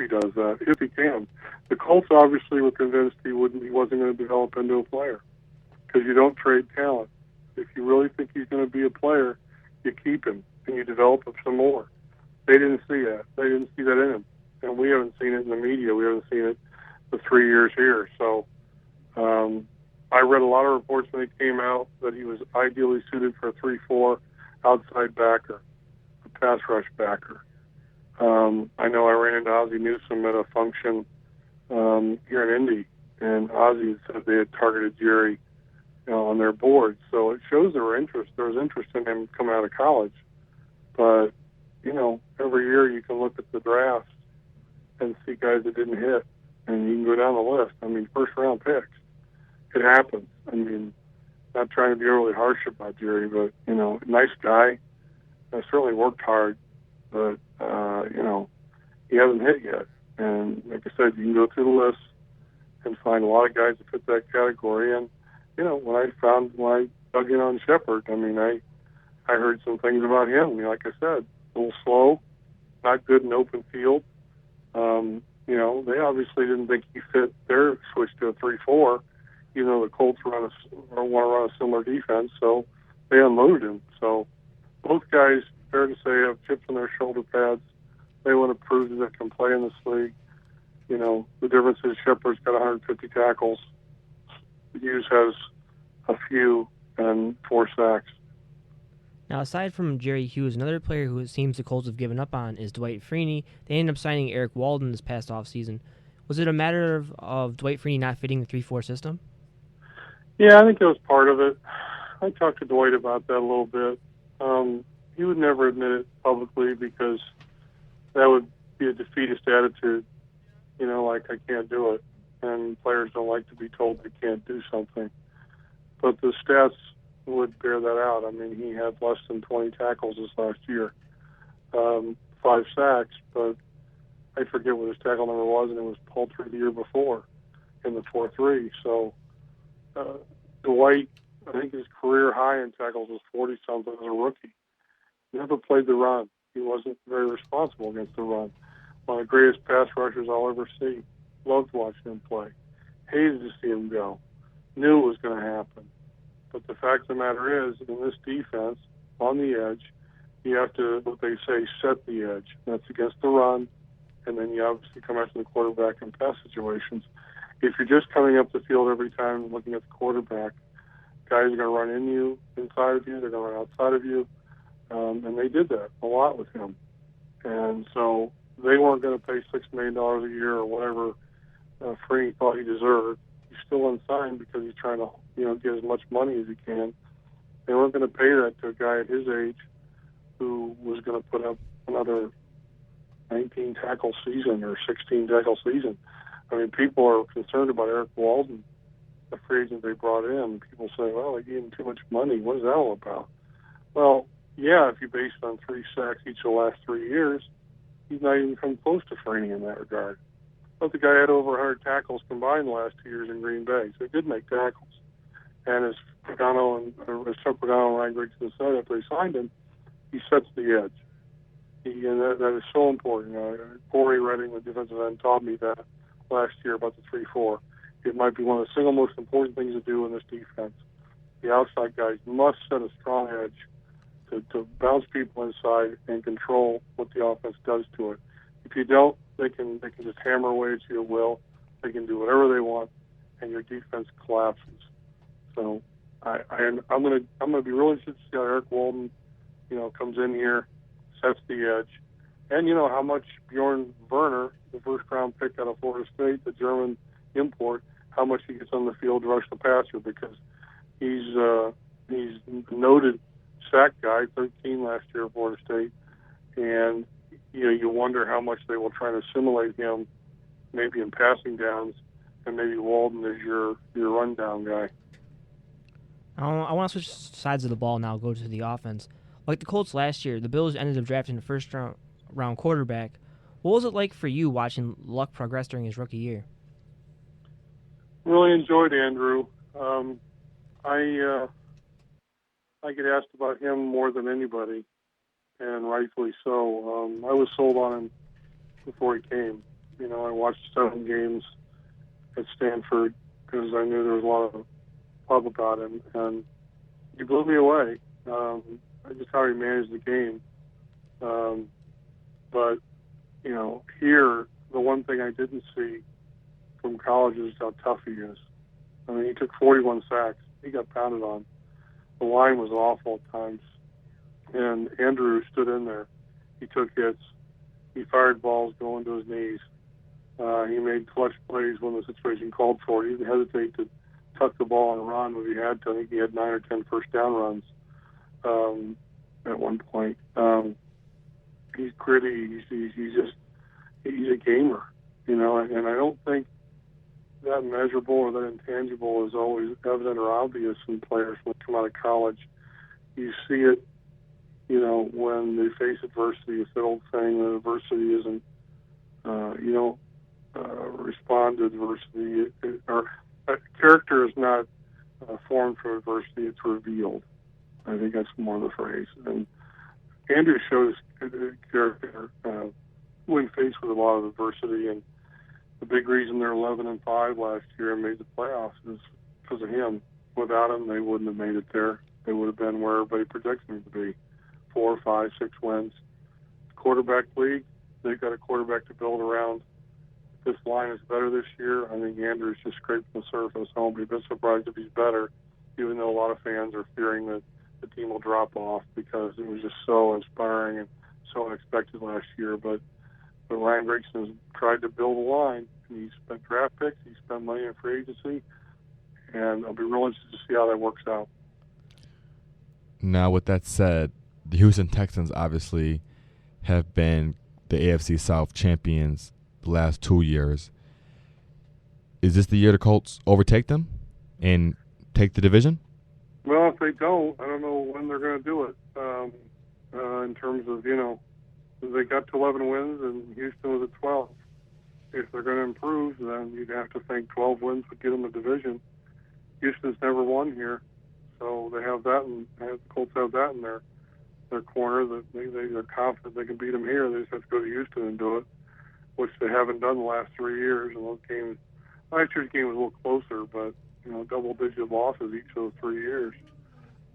he can. The Colts obviously were convinced he wasn't going to develop into a player, because you don't trade talent. If you really think he's going to be a player, you keep him and you develop him some more. They didn't see that. They didn't see that in him. And we haven't seen it in the media. We haven't seen it the 3 years here. So I read a lot of reports when he came out that he was ideally suited for a 3-4 outside backer, a pass rush backer. I know I ran into Ozzie Newsome at a function here in Indy, and Ozzie said they had targeted Jerry on their board. So it shows there was interest in him coming out of college. But, every year you can look at the draft and see guys that didn't hit, and you can go down the list. I mean, first-round picks. It happens. I mean, not trying to be overly harsh about Jerry, but, nice guy. Certainly worked hard, but, he hasn't hit yet. And like I said, you can go through the list and find a lot of guys that fit that category. And, when I dug in on Sheppard, I heard some things about him. Like I said, a little slow, not good in open field. They obviously didn't think he fit their switch to a 3-4, even though the Colts want to run a similar defense, so they unloaded him. So both guys, fair to say, have chips on their shoulder pads. They want to prove that they can play in this league. The difference is Sheppard's got 150 tackles. Hughes has a few and 4 sacks. Now, aside from Jerry Hughes, another player who it seems the Colts have given up on is Dwight Freeney. They ended up signing Eric Walden this past offseason. Was it a matter of Dwight Freeney not fitting the 3-4 system? Yeah, I think that was part of it. I talked to Dwight about that a little bit. He would never admit it publicly because that would be a defeatist attitude, like I can't do it. And players don't like to be told they can't do something. But the stats would bear that out. He had less than 20 tackles this last year. 5 5 sacks, but I forget what his tackle number was, and it was paltry the year before in the 4-3. So Dwight, I think his career high in tackles was 40-something as a rookie. Never played the run. He wasn't very responsible against the run. One of the greatest pass rushers I'll ever see. Loved watching him play. Hated to see him go. Knew it was going to happen. But the fact of the matter is, in this defense, on the edge, you have to, what they say, set the edge. That's against the run, and then you obviously come after the quarterback in pass situations. If you're just coming up the field every time and looking at the quarterback, guys are going to run in you, inside of you, they're going to run outside of you, and they did that a lot with him. And so they weren't going to pay $6 million a year or whatever Freeney thought he deserved. He's still unsigned because he's trying to, get as much money as he can. They weren't going to pay that to a guy at his age who was going to put up another 19 tackle season or 16 tackle season. I mean, people are concerned about Eric Walden, the free agent they brought in. People say, well, they gave him too much money. What is that all about? Well, yeah, if you base it on 3 sacks each of the last 3 years, he's not even come close to Freeney in that regard. But the guy had over 100 tackles combined the last 2 years in Green Bay, so he did make tackles. And as Pagano and Ryan Grigson said after he signed him, he sets the edge. And that is so important. Corey Redding, the defensive end, taught me that last year about the 3-4. It might be one of the single most important things to do in this defense. The outside guys must set a strong edge to bounce people inside and control what the offense does to it. If you don't, they can just hammer away at you at will. They can do whatever they want, and your defense collapses. So I'm gonna be really interested to see how Eric Walden, comes in here, sets the edge, and how much Bjorn Werner, the first-round pick out of Florida State, the German import, how much he gets on the field to rush the passer, because he's a noted sack guy, 13 last year at Florida State, and you wonder how much they will try to assimilate him, maybe in passing downs, and maybe Walden is your rundown guy. I want to switch sides of the ball now, go to the offense. Like the Colts last year, the Bills ended up drafting the first-round quarterback. What was it like for you watching Luck progress during his rookie year? Really enjoyed Andrew. I get asked about him more than anybody, and rightfully so. I was sold on him before he came. I watched 7 games at Stanford because I knew there was a lot of pub about him, and he blew me away. Just how he managed the game. But here, the one thing I didn't see from college is how tough he is. I mean, he took 41 sacks. He got pounded on. The line was awful at times. And Andrew stood in there. He took hits. He fired balls going to his knees. He made clutch plays when the situation called for it. He didn't hesitate to tuck the ball and run when he had to. I think he had 9 or 10 first down runs at one point. He's gritty. He's a gamer, and I don't think that measurable or that intangible is always evident or obvious in players when they come out of college. You see it, when they face adversity. It's the old saying that adversity isn't, respond to adversity. Character is not formed from adversity, it's revealed. I think that's more the phrase. And Andrew shows character when faced with a lot of adversity, and the big reason they're 11-5 last year and made the playoffs is because of him. Without him, they wouldn't have made it there. They would have been where everybody predicted them to be, 4, 5, 6 wins. Quarterback league, they've got a quarterback to build around. This line is better this year. I think Andrew's just scraping the surface. I won't be a bit surprised if he's better, even though a lot of fans are fearing that the team will drop off because it was just so inspiring and so unexpected last year. But Ryan Grigson has tried to build a line. He spent draft picks. He spent money in free agency. And I'll be real interested to see how that works out. Now, with that said, the Houston Texans obviously have been the AFC South champions the last 2 years. Is this the year the Colts overtake them and take the division? Well, if they don't, I don't know when they're going to do it. In terms of, the they got to 11 wins, and Houston was at 12. If they're going to improve, then you'd have to think 12 wins would get them a division. Houston's never won here, so they have that, and the Colts have that in their corner, that they're confident they can beat them here. They just have to go to Houston and do it, which they haven't done the last 3 years. And those games, last year's game was a little closer, but double-digit losses each of those 3 years.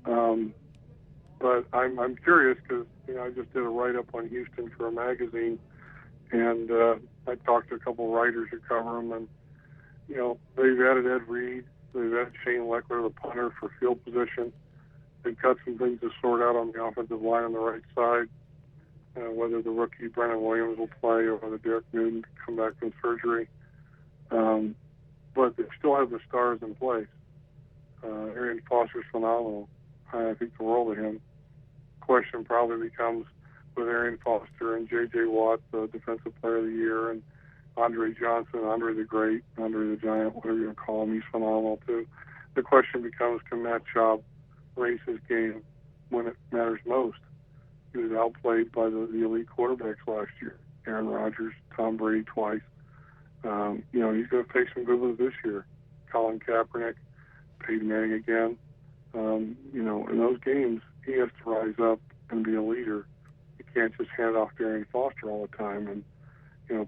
But I'm curious because I just did a write-up on Houston for a magazine, and I talked to a couple of writers who cover them, and they've added Ed Reed, they've added Shane Leckler, the punter, for field position. They've got some things to sort out on the offensive line on the right side, whether the rookie Brennan Williams will play or whether Derek Newton can come back from surgery. But they still have the stars in place. Arian Foster's phenomenal. I think the world of him. Question probably becomes with Arian Foster and J.J. Watt, the Defensive Player of the Year, and Andre Johnson, Andre the Great, Andre the Giant, whatever you want to call him. He's phenomenal too. The question becomes, can Matt Schaub raise his game when it matters most? He was outplayed by the elite quarterbacks last year. Aaron Rodgers, Tom Brady twice. He's going to face some good ones this year. Colin Kaepernick, Peyton Manning again. In those games, he has to rise up and be a leader. You can't just hand it off to Arian Foster all the time. And,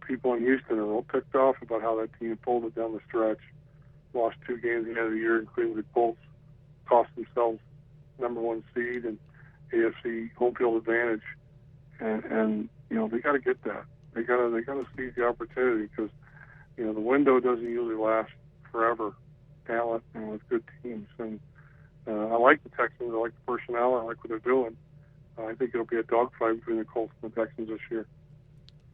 people in Houston are real ticked off about how that team folded down the stretch. Lost 2 games at the end of the year, including the Colts. Cost themselves #1 seed and AFC home field advantage. And they got to get that. They got to seize the opportunity because, the window doesn't usually last forever. Talent and with good teams. And I like the Texans. I like the personnel. I like what they're doing. I think it'll be a dogfight between the Colts and the Texans this year.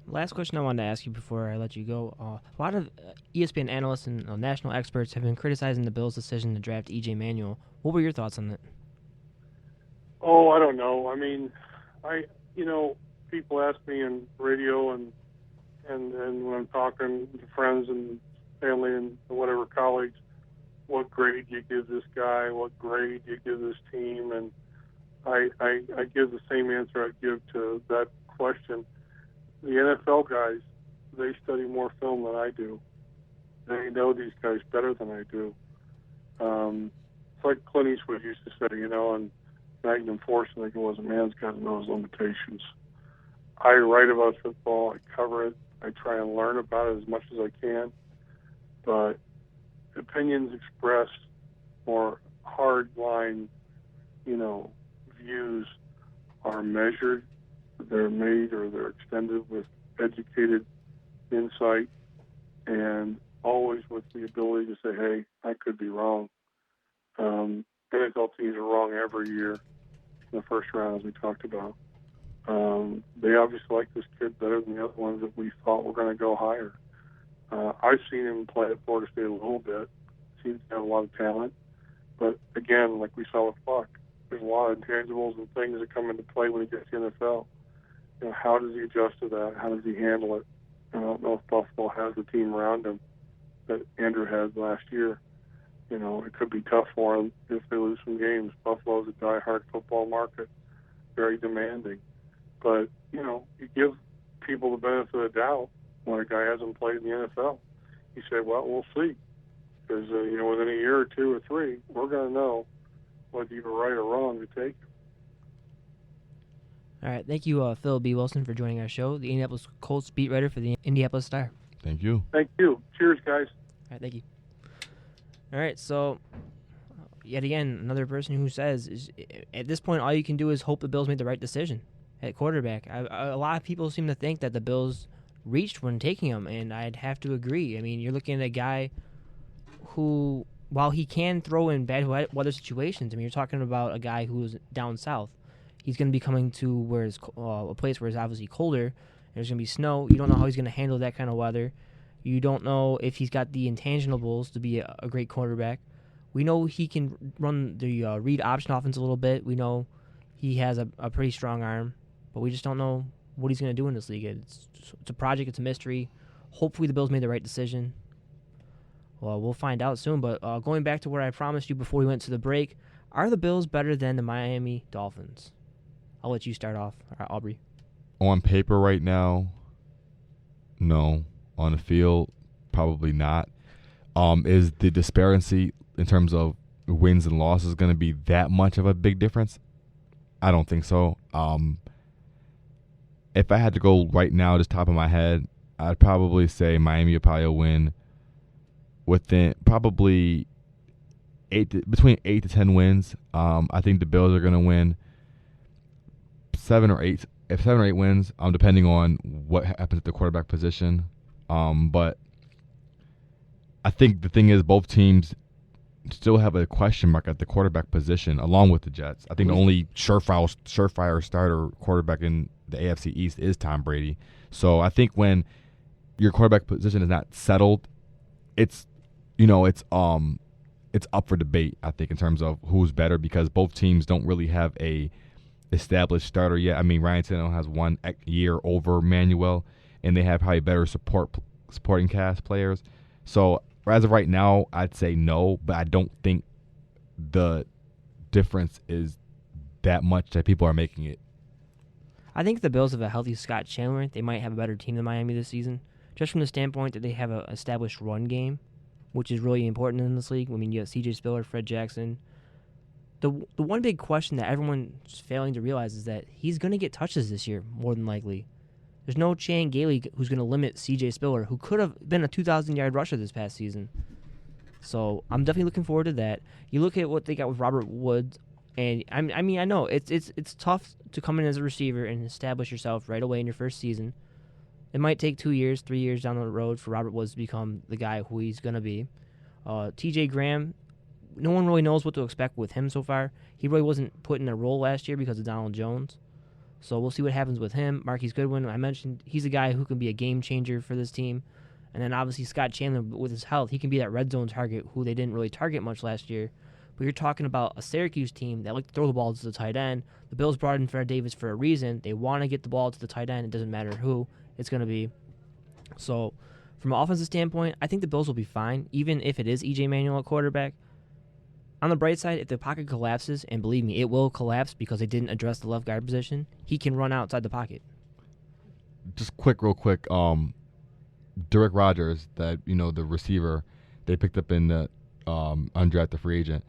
Last question I wanted to ask you before I let you go. A lot of ESPN analysts and national experts have been criticizing the Bills' decision to draft E.J. Manuel. What were your thoughts on that? Oh, I don't know. I mean, people ask me in radio and when I'm talking to friends and family and whatever colleagues, what grade do you give this guy? What grade do you give this team? And I give the same answer I give to that question. The NFL guys, they study more film than I do. They know these guys better than I do. It's like Clint Eastwood used to say, and Magnum Force, I think it was, a man's got to know his limitations. I write about football, I cover it, I try and learn about it as much as I can, but opinions expressed or hard-line, views are measured, they're made or they're extended with educated insight and always with the ability to say, hey, I could be wrong. NFL teams are wrong every year in the first round, as we talked about. They obviously like this kid better than the other ones that we thought were going to go higher. I've seen him play at Florida State a little bit. Seems to have a lot of talent. But again, like we saw with Buck, there's a lot of intangibles and things that come into play when he gets to the NFL. How does he adjust to that? How does he handle it? I don't know if Buffalo has the team around him that Andrew had last year. It could be tough for him if they lose some games. Buffalo's a die-hard football market, very demanding. But, you give people the benefit of the doubt when a guy hasn't played in the NFL. You say, well, we'll see. Because, within a year or 2 or 3, we're going to know whether you were right or wrong to take him. All right. Thank you, Phil B. Wilson, for joining our show, the Indianapolis Colts beat writer for the Indianapolis Star. Thank you. Thank you. Cheers, guys. All right. Thank you. All right. So, yet again, another person who says, at this point, all you can do is hope the Bills made the right decision at quarterback. A lot of people seem to think that the Bills reached when taking him, and I'd have to agree. I mean, you're looking at a guy who, while he can throw in bad weather situations, you're talking about a guy who's down south. He's going to be coming to where it's a place where it's obviously colder. There's going to be snow. You don't know how he's going to handle that kind of weather. You don't know if he's got the intangibles to be a great quarterback. We know he can run the read option offense a little bit. We know he has a pretty strong arm, but we just don't know what he's going to do in this league. It's a project. It's a mystery. Hopefully the Bills made the right decision. Well, we'll find out soon. But going back to what I promised you before we went to the break, are the Bills better than the Miami Dolphins? I'll let you start off, Aubrey. on paper right now, no. On the field, probably not. Is the disparity in terms of wins and losses going to be that much of a big difference? I don't think so. If I had to go right now, just top of my head, I'd probably say Miami will probably win within probably between 8 to 10 wins. I think the Bills are going to win 7 or 8. If 7 or 8 wins, depending on what happens at the quarterback position. But I think the thing is both teams still have a question mark at the quarterback position, along with the Jets. I think the only surefire starter quarterback in the AFC East is Tom Brady. So I think when your quarterback position is not settled, it's up for debate, I think, in terms of who's better, because both teams don't really have a established starter yet. I mean, Ryan Tannehill has 1 year over Manuel, and they have probably better supporting cast players. So as of right now, I'd say no, but I don't think the difference is that much that people are making it. I think if the Bills have a healthy Scott Chandler, they might have a better team than Miami this season, just from the standpoint that they have an established run game, which is really important in this league. I mean, you have C.J. Spiller, Fred Jackson. The one big question that everyone's failing to realize is that he's going to get touches this year, more than likely. There's no Chan Gailey who's going to limit C.J. Spiller, who could have been a 2,000-yard rusher this past season. So I'm definitely looking forward to that. You look at what they got with Robert Woods, and I mean, I know it's tough to come in as a receiver and establish yourself right away in your first season. It might take 2 years, 3 years down the road for Robert Woods to become the guy who he's going to be. T.J. Graham, no one really knows what to expect with him so far. He really wasn't put in a role last year because of Donald Jones. So we'll see what happens with him. Marquise Goodwin, I mentioned, he's a guy who can be a game changer for this team. And then obviously Scott Chandler, with his health, he can be that red zone target who they didn't really target much last year. But you're talking about a Syracuse team that like to throw the ball to the tight end. The Bills brought in Fred Davis for a reason. They want to get the ball to the tight end. It doesn't matter who it's going to be. So from an offensive standpoint, I think the Bills will be fine, even if it is E.J. Manuel at quarterback. On the bright side, if the pocket collapses, and believe me, it will collapse because they didn't address the left guard position, he can run outside the pocket. Just real quick, Derek Rogers, the receiver they picked up in the undrafted free agent.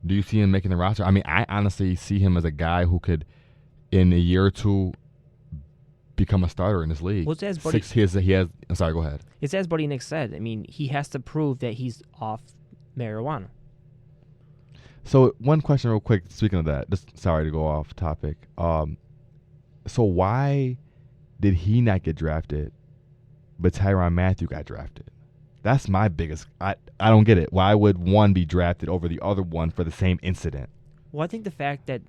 Do you see him making the roster? I mean, I honestly see him as a guy who could, in a year or two, become a starter in this league. Well, as buddy, I'm sorry, go ahead. It's as Buddy Nick said. I mean, he has to prove that he's off marijuana. So one question real quick, speaking of that, just sorry to go off topic. So why did he not get drafted, but Tyrann Mathieu got drafted? That's my biggest. I don't get it. Why would one be drafted over the other one for the same incident? Well, I think the fact that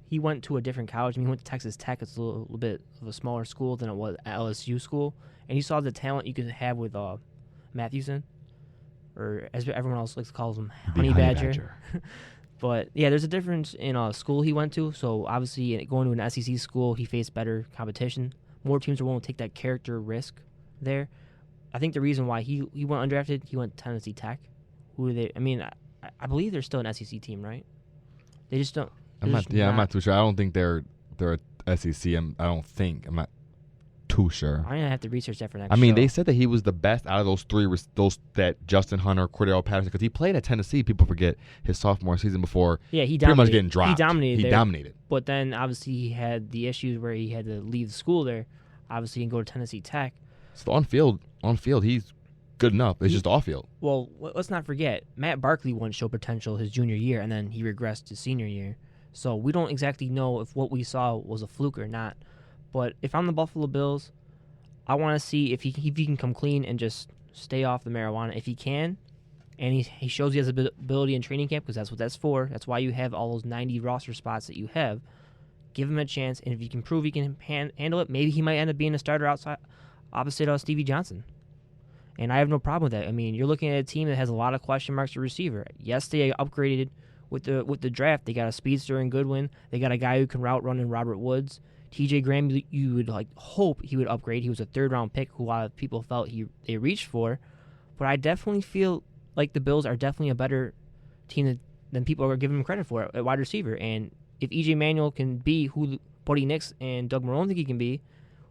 he went to a different college. I mean, he went to Texas Tech. It's a little bit of a smaller school than it was at LSU school. And he saw the talent you could have with Mathewson, or as everyone else likes to call him, Honey Badger. But, yeah, there's a difference in school he went to. So, obviously, going to an SEC school, he faced better competition. More teams are willing to take that character risk there. I think the reason why he went undrafted, he went to Tennessee Tech. I believe they're still an SEC team, right? They just don't. I'm not too sure. I don't think they're SEC. I'm not too sure. I'm gonna have to research that for next. They said that he was the best out of those three. That Justin Hunter, Cordell Patterson, because he played at Tennessee. People forget his sophomore season before. Yeah, he pretty much getting dropped. He dominated. But then obviously he had the issues where he had to leave the school there, obviously, and go to Tennessee Tech. So on field, he's good enough. It's just off field. Well, let's not forget, Matt Barkley once showed potential his junior year, and then he regressed his senior year. So we don't exactly know if what we saw was a fluke or not. But if I'm the Buffalo Bills, I want to see if he can come clean and just stay off the marijuana. If he can, and he shows he has ability in training camp, because that's what that's for. That's why you have all those 90 roster spots that you have. Give him a chance, and if he can prove he can handle it, maybe he might end up being a starter opposite Stevie Johnson. And I have no problem with that. I mean, you're looking at a team that has a lot of question marks at receiver. Yes, they upgraded with the draft. They got a speedster in Goodwin. They got a guy who can route run in Robert Woods. T.J. Graham, you would hope he would upgrade. He was a third-round pick who a lot of people felt they reached for. But I definitely feel like the Bills are definitely a better team than people are giving him credit for at wide receiver. And if E.J. Manuel can be who Buddy Nix and Doug Marrone think he can be,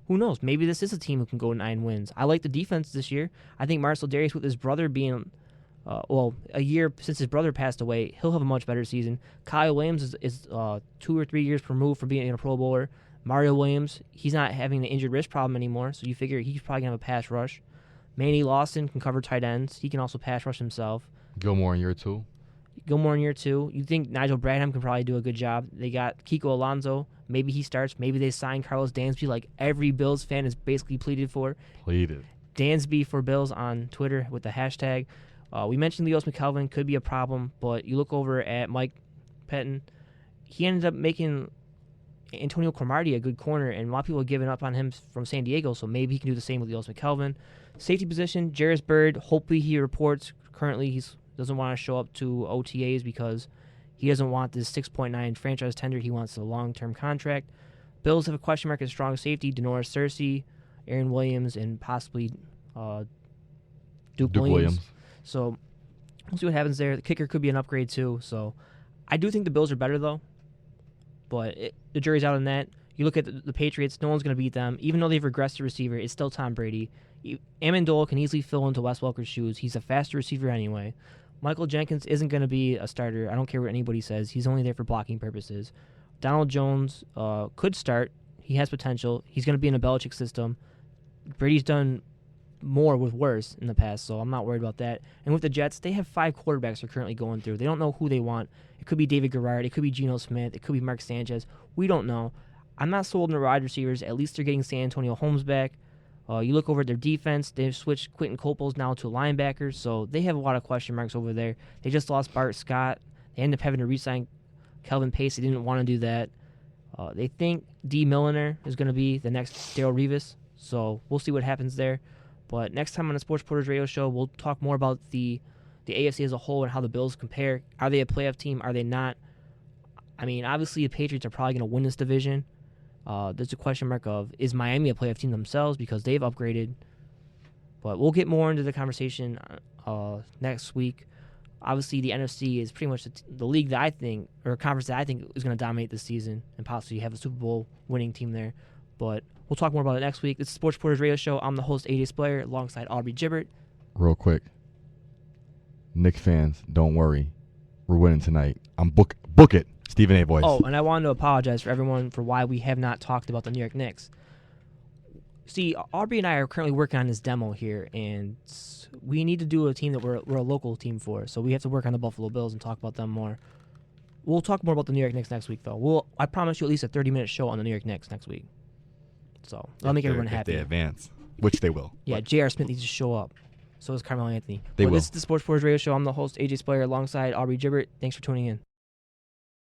who knows? Maybe this is a team who can go 9 wins. I like the defense this year. I think Marcel Darius, with his brother being, a year since his brother passed away, he'll have a much better season. Kyle Williams is 2 or 3 years removed from being a Pro Bowler. Mario Williams, he's not having the injured wrist problem anymore, so you figure he's probably going to have a pass rush. Manny Lawson can cover tight ends. He can also pass rush himself. Gilmore in year 2. Gilmore in year 2. You think Nigel Bradham can probably do a good job. They got Kiko Alonso. Maybe he starts. Maybe they sign Carlos Dansby like every Bills fan has basically pleaded for. Dansby for Bills on Twitter with the hashtag. We mentioned Leos McKelvin could be a problem, but you look over at Mike Pettin. He ended up making Antonio Cromartie a good corner, and a lot of people are giving up on him from San Diego, so maybe he can do the same with Leos McKelvin. Safety position, Jarris Byrd. Hopefully he reports currently he doesn't want to show up to OTAs because he doesn't want this 6.9 franchise tender. He wants a long-term contract. Bills have a question mark at strong safety. Denoris Cersei, Aaron Williams, and possibly Duke Williams. So we'll see what happens there. The kicker could be an upgrade too. So I do think the Bills are better though, but the jury's out on that. You look at the Patriots, no one's going to beat them. Even though they've regressed to receiver, it's still Tom Brady. Amendola can easily fill into Wes Welker's shoes. He's a faster receiver anyway. Michael Jenkins isn't going to be a starter. I don't care what anybody says. He's only there for blocking purposes. Donald Jones could start. He has potential. He's going to be in a Belichick system. Brady's done more with worse in the past, so I'm not worried about that. And with the Jets, they have 5 quarterbacks they're currently going through. They don't know who they want. It could be David Garrard. It could be Geno Smith. It could be Mark Sanchez. We don't know. I'm not sold on the wide receivers. At least they're getting San Antonio Holmes back. You look over at their defense. They've switched Quentin Coples now to linebackers, so they have a lot of question marks over there. They just lost Bart Scott. They ended up having to re-sign Kelvin Pace. They didn't want to do that. They think D. Milliner is going to be the next Darrelle Revis, so we'll see what happens there. But next time on the Sports Porters Radio Show, we'll talk more about the AFC as a whole and how the Bills compare. Are they a playoff team? Are they not? I mean, obviously the Patriots are probably going to win this division. There's a question mark of, is Miami a playoff team themselves because they've upgraded? But we'll get more into the conversation next week. Obviously, the NFC is pretty much the league that I think, or conference that I think is going to dominate this season and possibly have a Super Bowl winning team there. But we'll talk more about it next week. This is Sports Porters Radio Show. I'm the host, AJ Speier, alongside Aubrey Gibert. Real quick, Knicks fans, don't worry. We're winning tonight. Book it. Stephen A. voice. Oh, and I wanted to apologize for everyone for why we have not talked about the New York Knicks. See, Aubrey and I are currently working on this demo here, and we need to do a team that we're a local team for, so we have to work on the Buffalo Bills and talk about them more. We'll talk more about the New York Knicks next week, though. I promise you at least a 30-minute show on the New York Knicks next week. So I'll make everyone happy. If they advance, which they will. Yeah, J.R. Smith needs to show up. So is Carmelo Anthony. They will. This is the Sports Porters Radio Show. I'm the host, AJ Speier, alongside Aubrey Gibert. Thanks for tuning in.